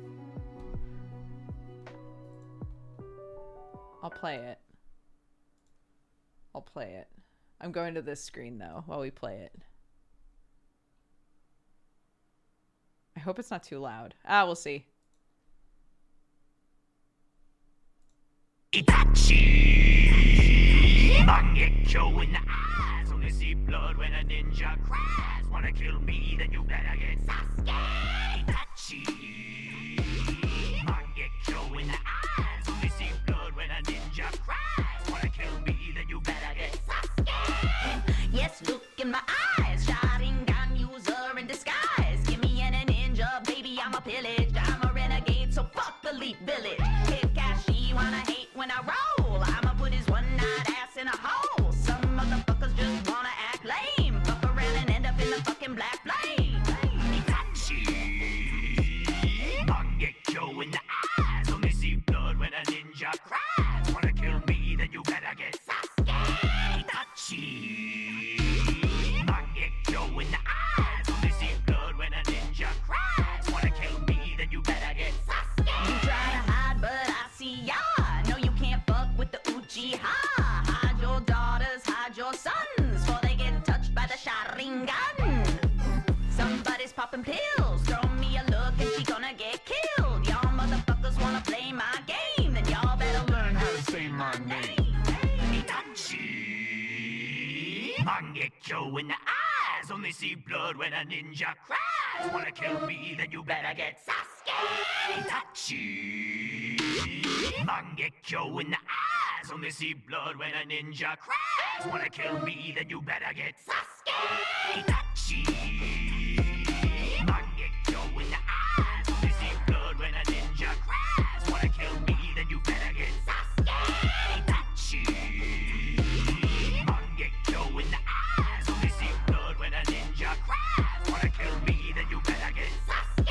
I'll play it. I'll play it. I'm going to this screen, though, while we play it. I hope it's not too loud. We'll see. Itachi! Mangekyo in the eyes. Only see blood when a ninja cries. Wanna kill me, then you better get Sasuke. Itachi! Mangekyo in the eyes. Only see blood when a ninja cries. Wanna kill me, then you better get Sasuke. Yes, look in my eyes. Sharingan user in disguise. Give me an ninja, baby, I'm a pillage. I'm a renegade, so fuck the Leaf Village. If Kashi wanna hate when I roll, I'ma put his one-eyed ass in a hole. Some motherfuckers just wanna act lame. Fuck around and end up in the fucking black flame. Itachi! Mangekyo in the eyes. Only see blood when a ninja cries. Wanna kill me, then you better get Sasuke. Itachi! Mangekyo in the eyes. Only see blood when a ninja cries. Wanna kill me, then you better get Sasuke. You try to hide, but I see ya. No, you can't fuck with the Uchiha. Hide your daughters, hide your sons, for they get touched by the Sharingan. Somebody's popping pills, throw me a look and she gonna get killed. Y'all motherfuckers wanna play my game, then y'all better learn how to say my name. Itachi! Mangekyo in the eyes, only see blood when a ninja cries. Wanna kill me, then you better get Sasuke. Itachi! Mangekyo in the eyes, only see blood when a ninja cries. Wanna kill me, then you better get Sasuke. Itachi! Mangekyo in the eyes, only see blood when a ninja cries. Wanna kill me, then you better get Sasuke. Itachi! Mangekyo in the eyes, only see blood when a ninja cries. Wanna kill me, then you better get Sasuke.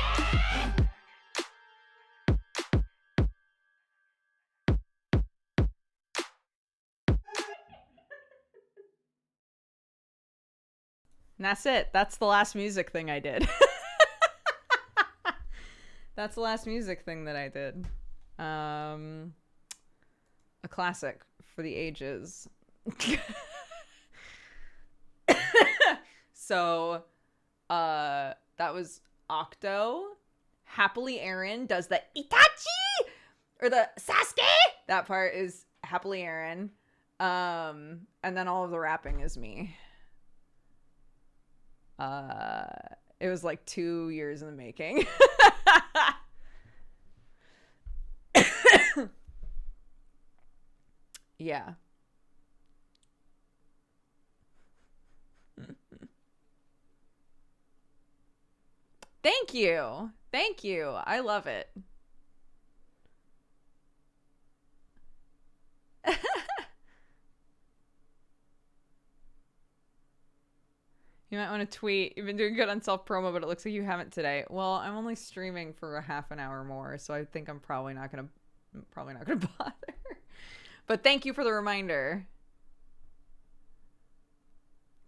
And that's it. That's the last music thing I did. That's the last music thing that I did. A classic for the ages. So, that was Octo. Happily Aaron does the Itachi or the Sasuke. That part is Happily Aaron. And then all of the rapping is me. It was like 2 years in the making. Yeah. Thank you. Thank you. I love it. You might want to tweet. You've been doing good on self-promo, but it looks like you haven't today. Well, I'm only streaming for a half an hour more, so I think I'm probably not gonna bother. But thank you for the reminder.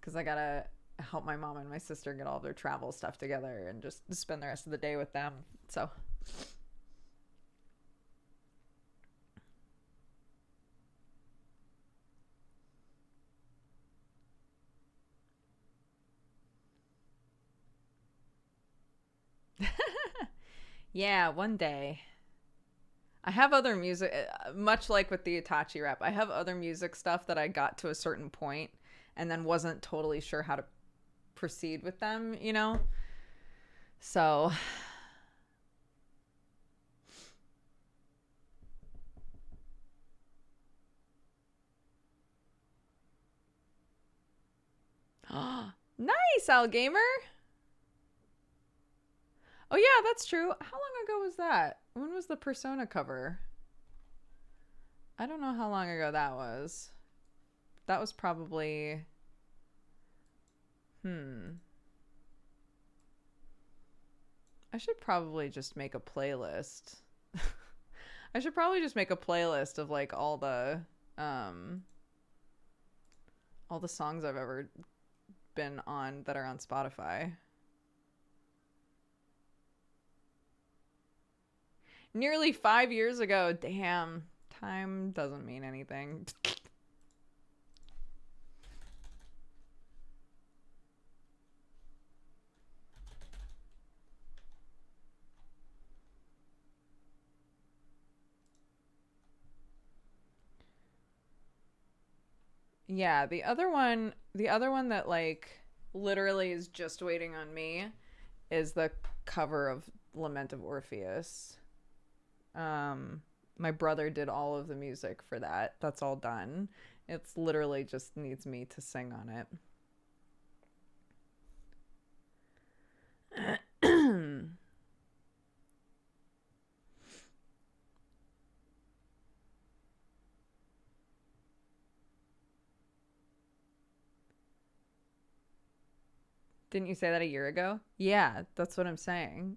Because I gotta help my mom and my sister get all of their travel stuff together and just spend the rest of the day with them. So... Yeah, one day. I have other music, much like with the Itachi rap, I have other music stuff that I got to a certain point and then wasn't totally sure how to proceed with them, you know? So... Nice, Al Gamer! Oh yeah, that's true. How long ago was that? When was the Persona cover? I don't know how long ago that was. That was probably... I should probably just make a playlist. I should probably just make a playlist of like all the songs I've ever been on that are on Spotify. Nearly 5 years ago. Damn. Time doesn't mean anything. Yeah, the other one that like literally is just waiting on me is the cover of Lament of Orpheus. My brother did all of the music for that. That's all done. It's literally just needs me to sing on it. Didn't you say that a year ago? Yeah, that's what I'm saying.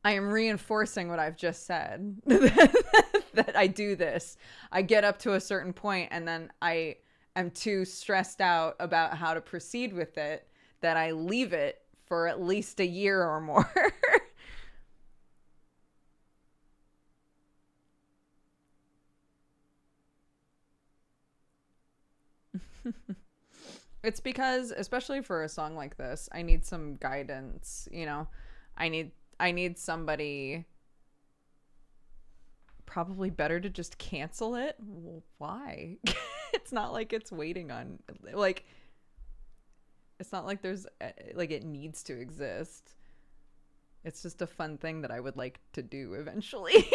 I am reinforcing what I've just said. That I do this. I get up to a certain point and then I am too stressed out about how to proceed with it that I leave it for at least a year or more. It's because, especially for a song like this, I need some guidance, you know. I need I need somebody. Probably better to just cancel it. Well, why? It's not like it's waiting on, like, it's not like there's like it needs to exist. It's just a fun thing that I would like to do eventually.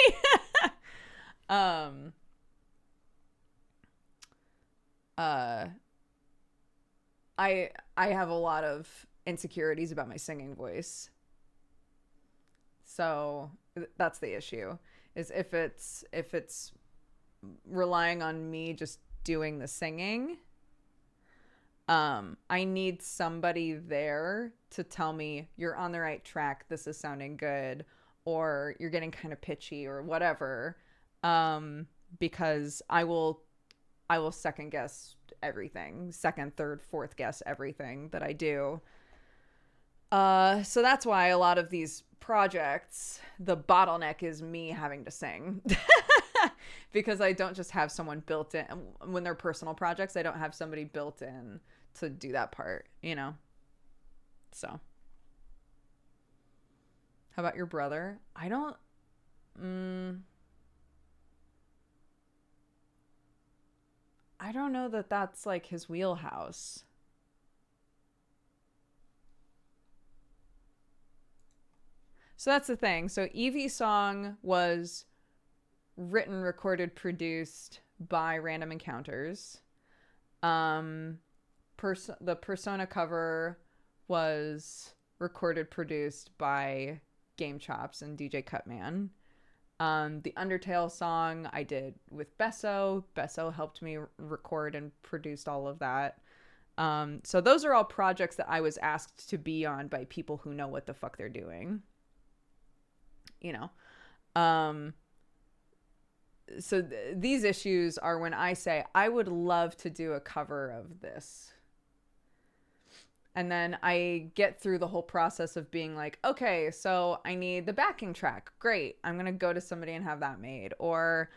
um uh I have a lot of insecurities about my singing voice. So that's the issue. Is if it's relying on me just doing the singing, I need somebody there to tell me you're on the right track, this is sounding good, or you're getting kind of pitchy or whatever. Because I will second guess everything, second, third, fourth guess everything that I do. So that's why a lot of these projects, the bottleneck is me having to sing. Because I don't just have someone built in. When they're personal projects, I don't have somebody built in to do that part, you know? So. How about your brother? I don't... I don't know that that's like his wheelhouse. So that's the thing. So Evie's song was written, recorded, produced by Random Encounters. The Persona cover was recorded, produced by Game Chops and DJ Cutman. The Undertale song I did with Besso. Besso helped me record and produced all of that. So those are all projects that I was asked to be on by people who know what the fuck they're doing. You know? So these issues are when I say, I would love to do a cover of this. And then I get through the whole process of being like, okay, so I need the backing track. Great. I'm going to go to somebody and have that made. Or,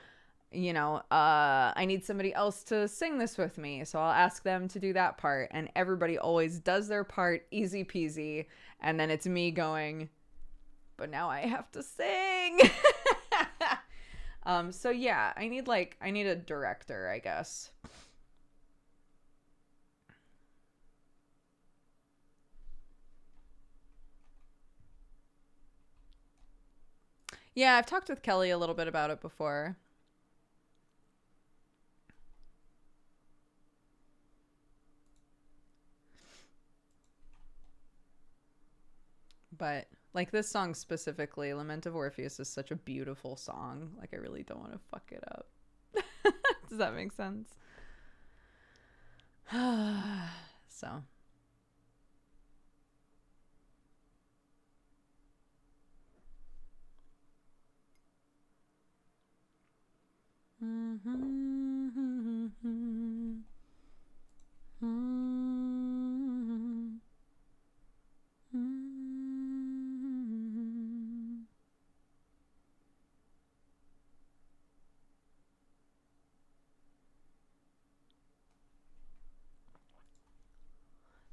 you know, I need somebody else to sing this with me. So I'll ask them to do that part. And everybody always does their part, easy peasy. And then it's me going, but now I have to sing. So yeah, I need a director, I guess. Yeah, I've talked with Kelly a little bit about it before. But like this song specifically, Lament of Orpheus, is such a beautiful song. Like I really don't want to fuck it up. Does that make sense? So.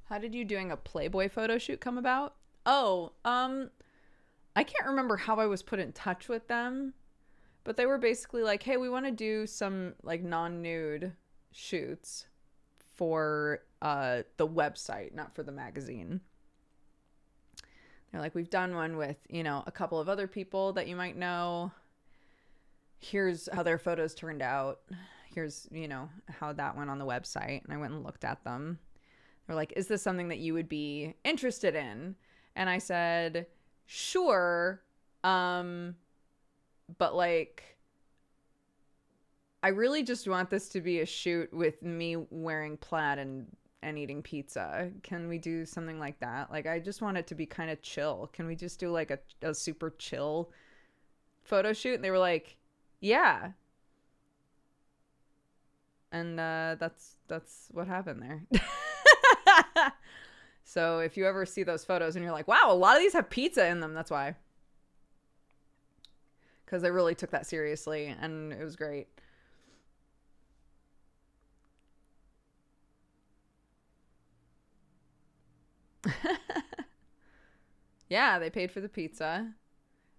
How did you doing a Playboy photo shoot come about? Oh, I can't remember how I was put in touch with them, but they were basically like, hey, we want to do some like non-nude shoots for the website, not for the magazine. They're like, we've done one with, you know, a couple of other people that you might know. Here's how their photos turned out. Here's, you know, how that went on the website. And I went and looked at them. They're like, is this something that you would be interested in? And I said, sure. But like, I really just want this to be a shoot with me wearing plaid and eating pizza. Can we do something like that? Like, I just want it to be kind of chill. Can we just do like a super chill photo shoot? And they were like, yeah. And that's what happened there. So if you ever see those photos and you're like, wow, a lot of these have pizza in them, that's why. Because I really took that seriously and it was great. Yeah, they paid for the pizza.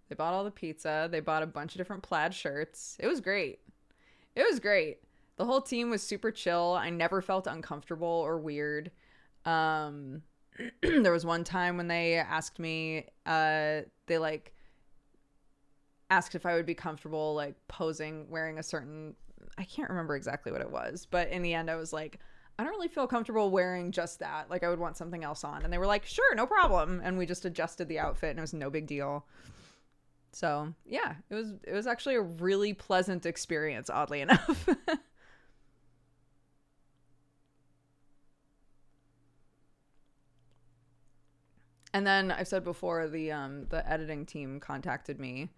They bought all the pizza. They bought a bunch of different plaid shirts. It was great. It was great. The whole team was super chill. I never felt uncomfortable or weird. There was one time when they asked me, they like asked if I would be comfortable like posing wearing a certain, I can't remember exactly what it was, but in the end I was like, I don't really feel comfortable wearing just that. Like I would want something else on. And they were like, sure, no problem. And we just adjusted the outfit and it was no big deal. So yeah, it was actually a really pleasant experience, oddly enough. And then I've said before, the editing team contacted me,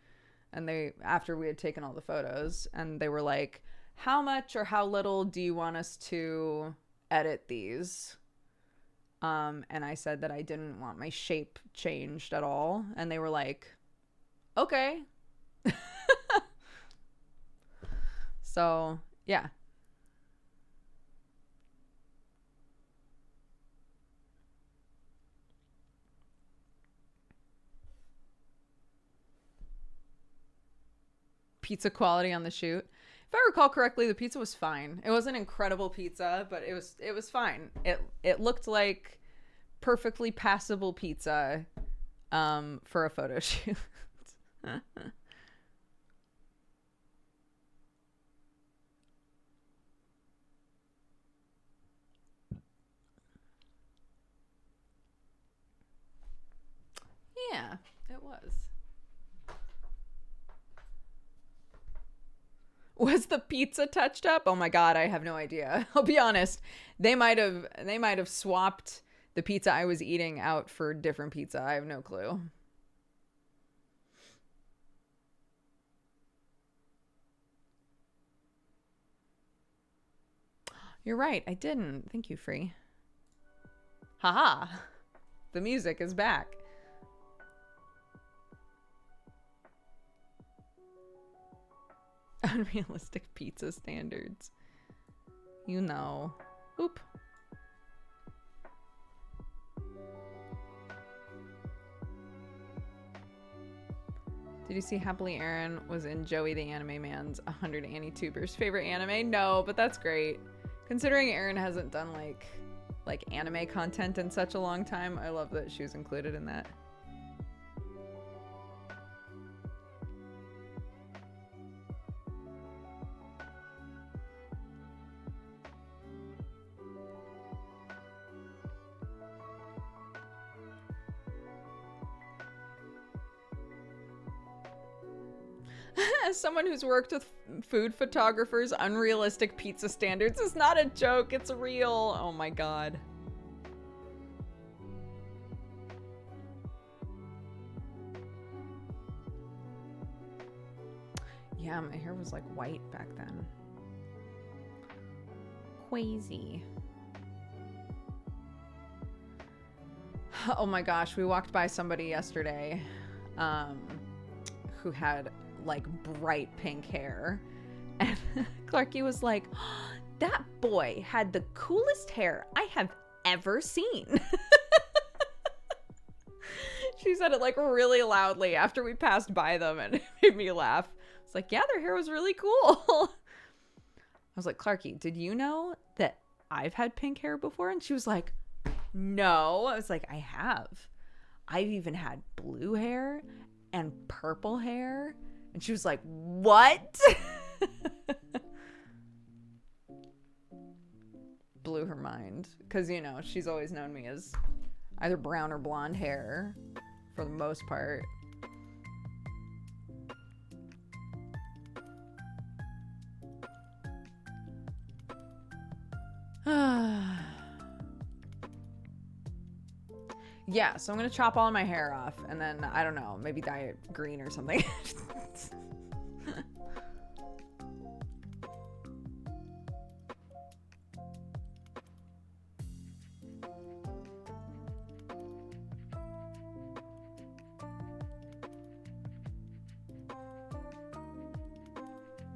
and they, after we had taken all the photos, and they were like, how much or how little do you want us to edit these? And I said that I didn't want my shape changed at all, and they were like, okay. So yeah. Pizza quality on the shoot. If I recall correctly, the pizza was fine. It wasn't incredible pizza, but it was fine. It looked like perfectly passable pizza for a photo shoot. Yeah, it was. Was the pizza touched up? Oh my god, I have no idea. I'll be honest. They might have swapped the pizza I was eating out for different pizza. I have no clue. You're right. I didn't. Thank you, Free. Haha. The music is back. Unrealistic pizza standards. You know. Oop. Did you see Happily Aaron was in Joey the Anime Man's 100 Anitubers favorite anime? No, but that's great. Considering Aaron hasn't done like anime content in such a long time, I love that she was included in that. As someone who's worked with food photographers, unrealistic pizza standards is not a joke, it's real. Oh my god. Yeah, my hair was like white back then. Twizy. Oh my gosh, we walked by somebody yesterday who had like bright pink hair, and Clarky was like, oh, that boy had the coolest hair I have ever seen. She said it like really loudly after we passed by them, and it made me laugh. It's like, yeah, their hair was really cool. I was like, Clarky, did you know that I've had pink hair before? And she was like, no. I was like, I have. I've even had blue hair and purple hair. And she was like, what? Blew her mind. Because, you know, she's always known me as either brown or blonde hair for the most part. Yeah, so I'm gonna chop all my hair off and then, I don't know, maybe dye it green or something.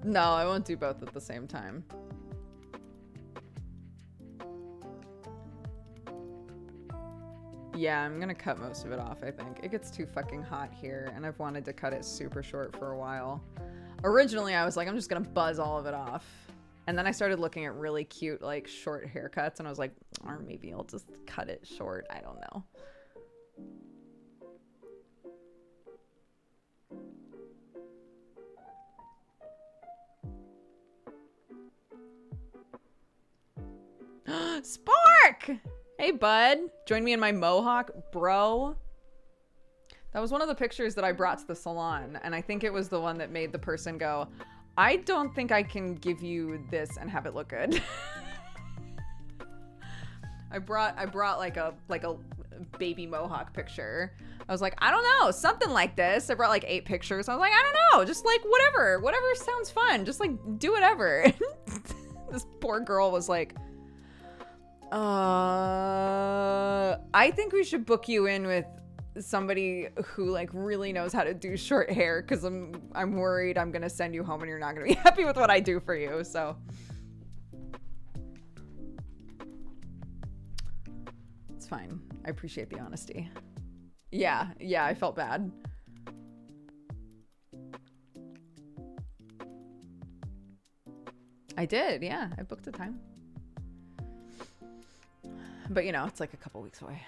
No, I won't do both at the same time. Yeah, I'm gonna cut most of it off, I think. It gets too fucking hot here, and I've wanted to cut it super short for a while. Originally, I was like, I'm just gonna buzz all of it off. And then I started looking at really cute, like, short haircuts, and I was like, or maybe I'll just cut it short. I don't know. Spark! Hey, bud. Join me in my mohawk, bro. That was one of the pictures that I brought to the salon, and I think it was the one that made the person go, I don't think I can give you this and have it look good. I brought like a baby mohawk picture. I was like, I don't know, something like this. I brought like 8 pictures. I was like, I don't know, just like whatever sounds fun. Just like do whatever. This poor girl was like, I think we should book you in with somebody who like really knows how to do short hair, because I'm worried I'm gonna send you home and you're not gonna be happy with what I do for you. So it's fine. I appreciate the honesty. Yeah, I felt bad. I did, yeah. I booked a time. But, you know, it's like a couple weeks away.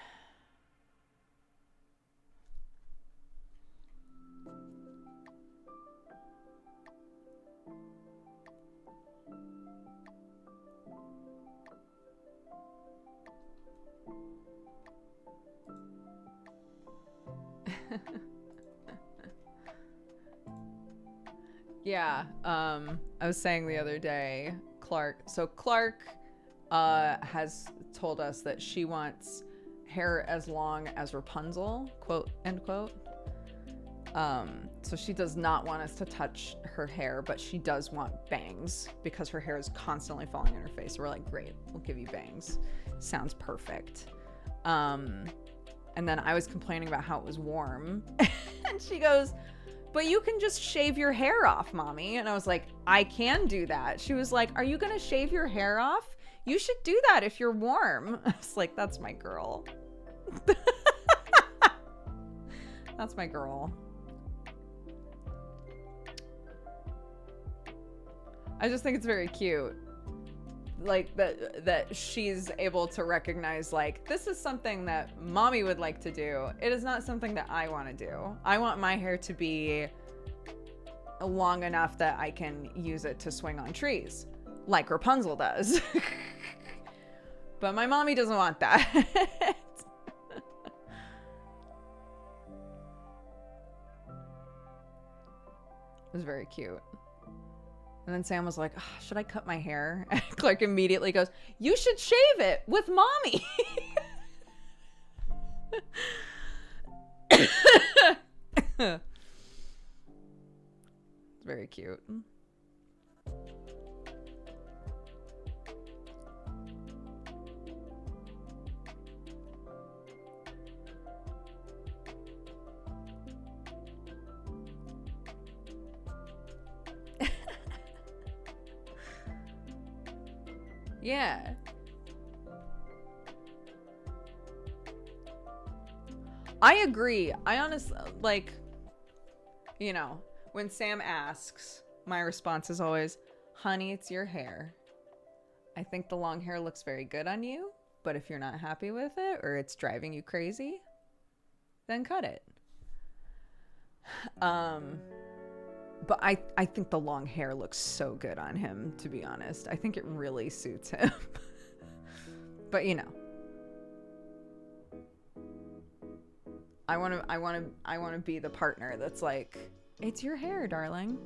Yeah, I was saying the other day, Clark has told us that she wants hair as long as Rapunzel, quote, end quote. So she does not want us to touch her hair, but she does want bangs because her hair is constantly falling on her face. So we're like, great, we'll give you bangs. Sounds perfect. And then I was complaining about how it was warm and she goes, but you can just shave your hair off, mommy. And I was like, I can do that. She was like, are you gonna shave your hair off? You should do that if you're warm. I was like, that's my girl. That's my girl. I just think it's very cute. Like that she's able to recognize, like, this is something that mommy would like to do. It is not something that I want to do. I want my hair to be long enough that I can use it to swing on trees, like Rapunzel does. But my mommy doesn't want that. It was very cute. And then Sam was like, oh, should I cut my hair? And Clark immediately goes, you should shave it with mommy. It's very cute. Yeah. I agree. I honestly, like, you know, when Sam asks, my response is always, honey, it's your hair. I think the long hair looks very good on you, but if you're not happy with it or it's driving you crazy, then cut it. But I think the long hair looks so good on him, to be honest. I think it really suits him. But you know, I want to be the partner that's like, it's your hair, darling.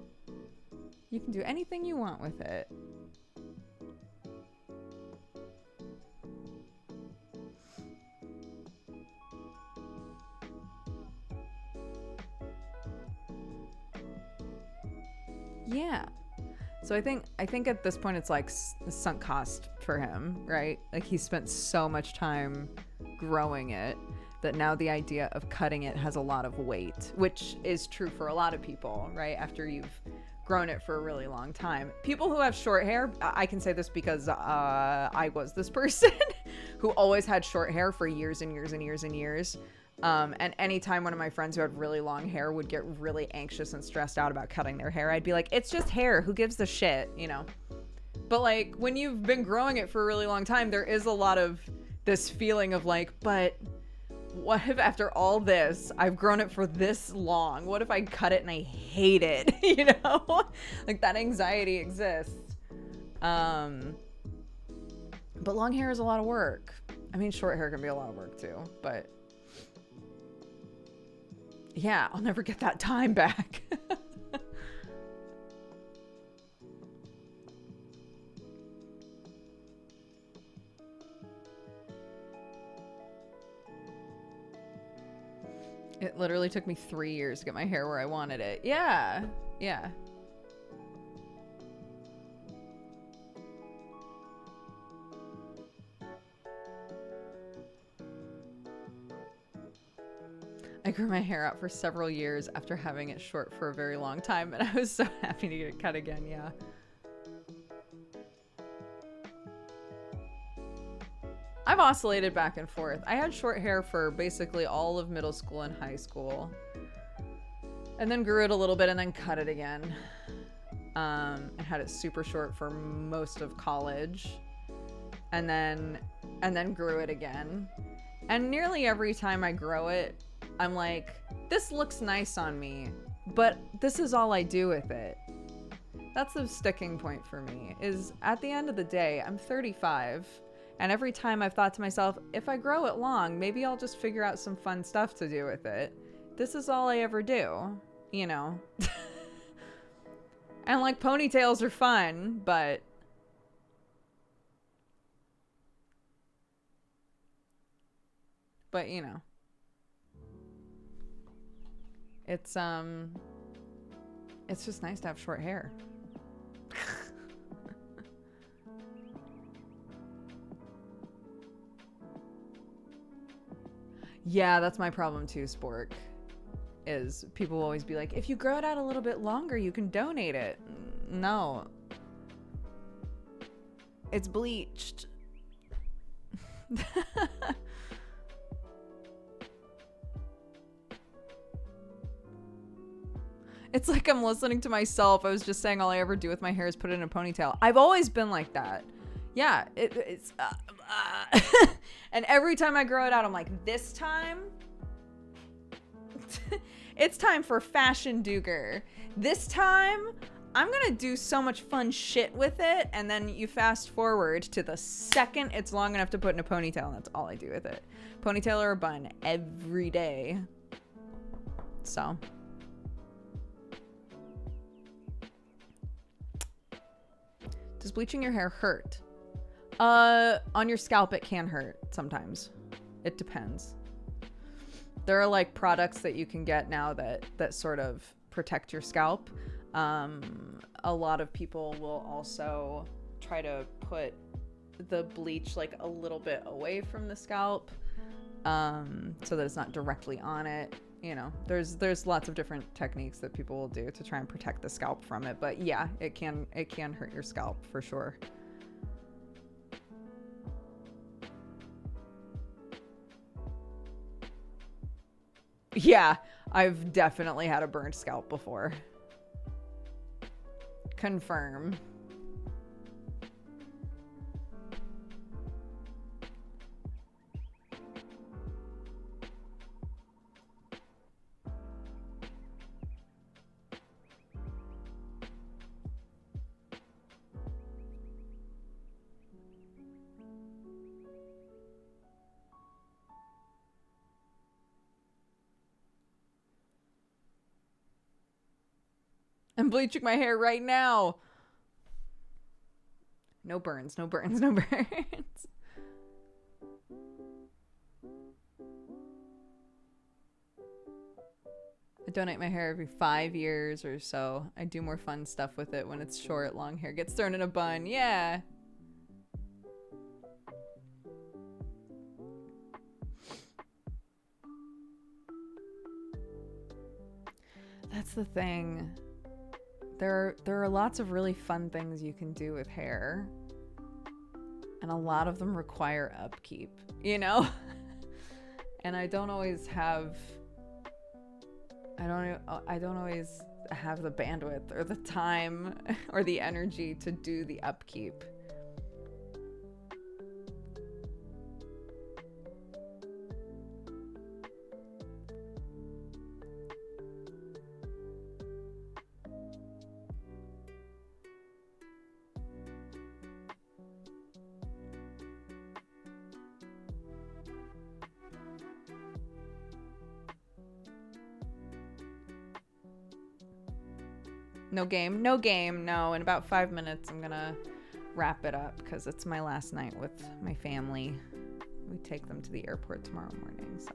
You can do anything you want with it. Yeah. So I think at this point it's like sunk cost for him, right? Like he spent so much time growing it that now the idea of cutting it has a lot of weight, which is true for a lot of people, right? After you've grown it for a really long time. People who have short hair, I can say this because I was this person who always had short hair for years and years and years and years. And anytime one of my friends who had really long hair would get really anxious and stressed out about cutting their hair, I'd be like, it's just hair. Who gives a shit, you know? But like when you've been growing it for a really long time, there is a lot of this feeling of like, but what if after all this, I've grown it for this long? What if I cut it and I hate it? You know, like that anxiety exists. But long hair is a lot of work. I mean, short hair can be a lot of work too, but yeah, I'll never get that time back. It literally took me 3 years to get my hair where I wanted it. Yeah, yeah. I grew my hair out for several years after having it short for a very long time, and I was so happy to get it cut again, yeah. I've oscillated back and forth. I had short hair for basically all of middle school and high school, and then grew it a little bit and then cut it again, and had it super short for most of college, and then grew it again. And nearly every time I grow it, I'm like, this looks nice on me, but this is all I do with it. That's the sticking point for me, is at the end of the day, I'm 35, and every time I've thought to myself, if I grow it long, maybe I'll just figure out some fun stuff to do with it. This is all I ever do, you know? And like ponytails are fun, but you know, it's just nice to have short hair. Yeah, that's my problem too, Spork. Is people will always be like, if you grow it out a little bit longer, you can donate it. No. It's bleached. It's like I'm listening to myself. I was just saying all I ever do with my hair is put it in a ponytail. I've always been like that. Yeah, it's... And every time I grow it out, I'm like, this time... it's time for fashion Duger. This time, I'm gonna do so much fun shit with it. And then you fast forward to the second it's long enough to put in a ponytail, and that's all I do with it. Ponytail or a bun every day. So... does bleaching your hair hurt? On your scalp, it can hurt sometimes. It depends. There are like products that you can get now that sort of protect your scalp. A lot of people will also try to put the bleach like a little bit away from the scalp, so that it's not directly on it. You know, there's lots of different techniques that people will do to try and protect the scalp from it. But yeah, it can hurt your scalp for sure. Yeah, I've definitely had a burned scalp before. Confirm. I'm bleaching my hair right now. No burns, no burns, no burns. I donate my hair every 5 years or so. I do more fun stuff with it when it's short. Long hair gets thrown in a bun. Yeah. That's the thing. There are lots of really fun things you can do with hair. And a lot of them require upkeep, you know? And I don't always have the bandwidth or the time or the energy to do the upkeep. No game. No game. No. In about 5 minutes, I'm gonna wrap it up because it's my last night with my family. We take them to the airport tomorrow morning, so.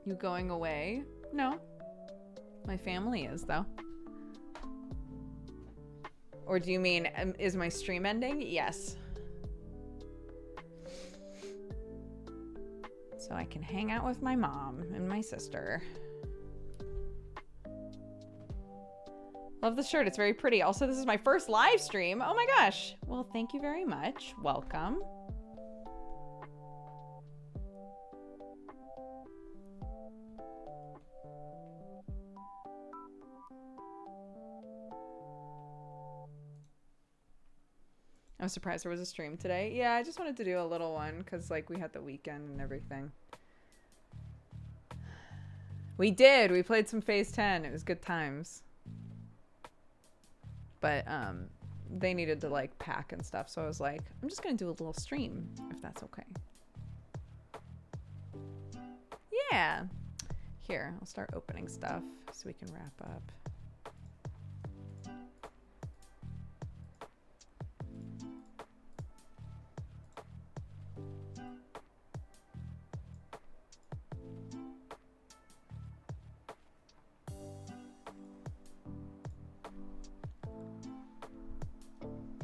You going away? No. My family is, though. Or do you mean, is my stream ending? Yes. So I can hang out with my mom and my sister. Love the shirt. It's very pretty. Also, this is my first live stream. Oh my gosh. Well, thank you very much. Welcome. I was surprised there was a stream today. Yeah, I just wanted to do a little one because, like, we had the weekend and everything. We did. We played some Phase 10. It was good times. But, they needed to, like, pack and stuff. So I was like, I'm just going to do a little stream, if that's okay. Yeah. Here, I'll start opening stuff so we can wrap up.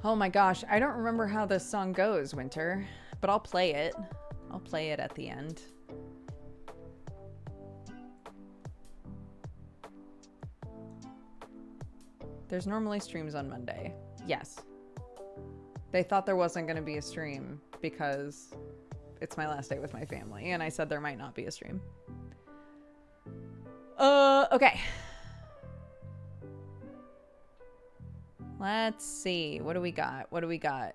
Oh my gosh, I don't remember how this song goes, Winter, but I'll play it. I'll play it at the end. There's normally streams on Monday. Yes. They thought there wasn't going to be a stream because it's my last day with my family, and I said there might not be a stream. Okay. Let's see. What do we got? What do we got?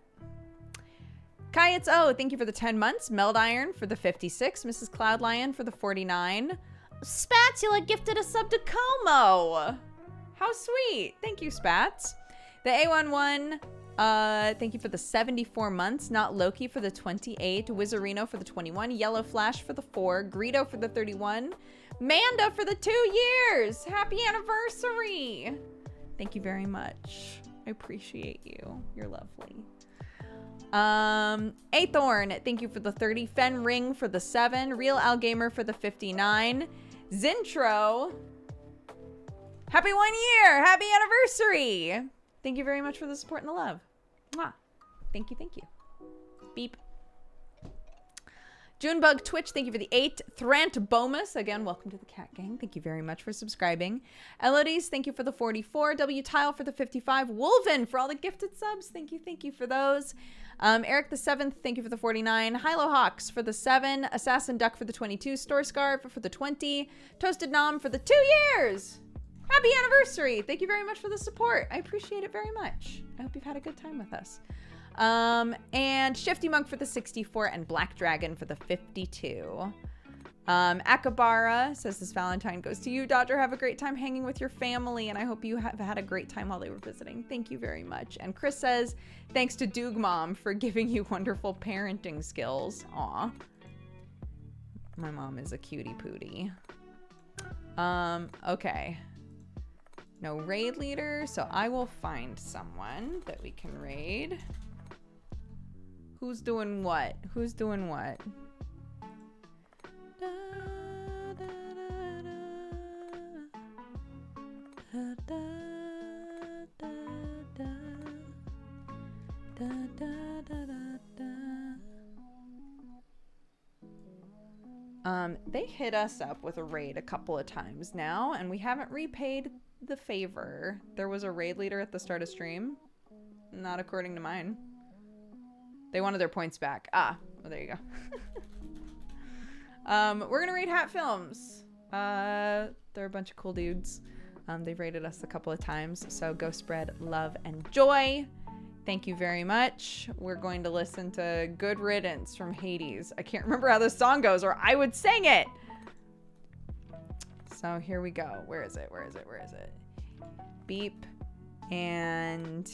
Kayet's thank you for the 10 months. Meld Iron for the 56. Mrs. Cloudlion for the 49. Spatula gifted a sub to Como. How sweet. Thank you, Spats. The A11, thank you for the 74 months. Not Loki for the 28. Wizarino for the 21. Yellow Flash for the 4. Greedo for the 31. Manda for the 2 years. Happy anniversary. Thank you very much. I appreciate you. You're lovely. Athorn, thank you for the 30. Fen Ring for the 7. Real Al Gamer for the 59. Zintro. Happy 1 year. Happy anniversary. Thank you very much for the support and the love. Mwah. Thank you, thank you. Beep. Junebug Twitch, thank you for the 8. Thrant Bomus, again, welcome to the Cat Gang. Thank you very much for subscribing. Elodies, thank you for the 44. W Tile for the 55. Wolven for all the gifted subs. Thank you for those. Eric the 7th, thank you for the 49. Hilo Hawks for the 7. Assassin Duck for the 22. Store Scarf for the 20. Toasted Nom for the 2 years. Happy anniversary. Thank you very much for the support. I appreciate it very much. I hope you've had a good time with us. And Shifty Monk for the 64 and Black Dragon for the 52. Akabara says this Valentine goes to you, Dodger. Have a great time hanging with your family, and I hope you have had a great time while they were visiting. Thank you very much. And Chris says, thanks to Doog Mom for giving you wonderful parenting skills. Aw. My mom is a cutie pootie. Okay. No raid leader, so I will find someone that we can raid. Who's doing what? Who's doing what? They hit us up with a raid a couple of times now, and we haven't repaid the favor. There was a raid leader at the start of stream. Not according to mine. They wanted their points back. Ah, well, there you go. We're gonna raid Hat Films. They're a bunch of cool dudes. They've raided us a couple of times, so go spread love and joy. Thank you very much. We're going to listen to Good Riddance from Hades. I can't remember how this song goes, or I would sing it. So here we go. Where is it? Where is it? Where is it? Beep. And...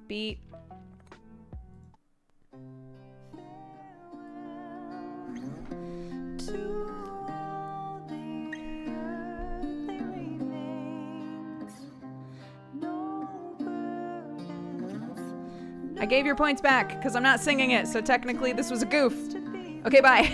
beep. I gave your points back because I'm not singing it, so technically this was a goof. Okay, bye.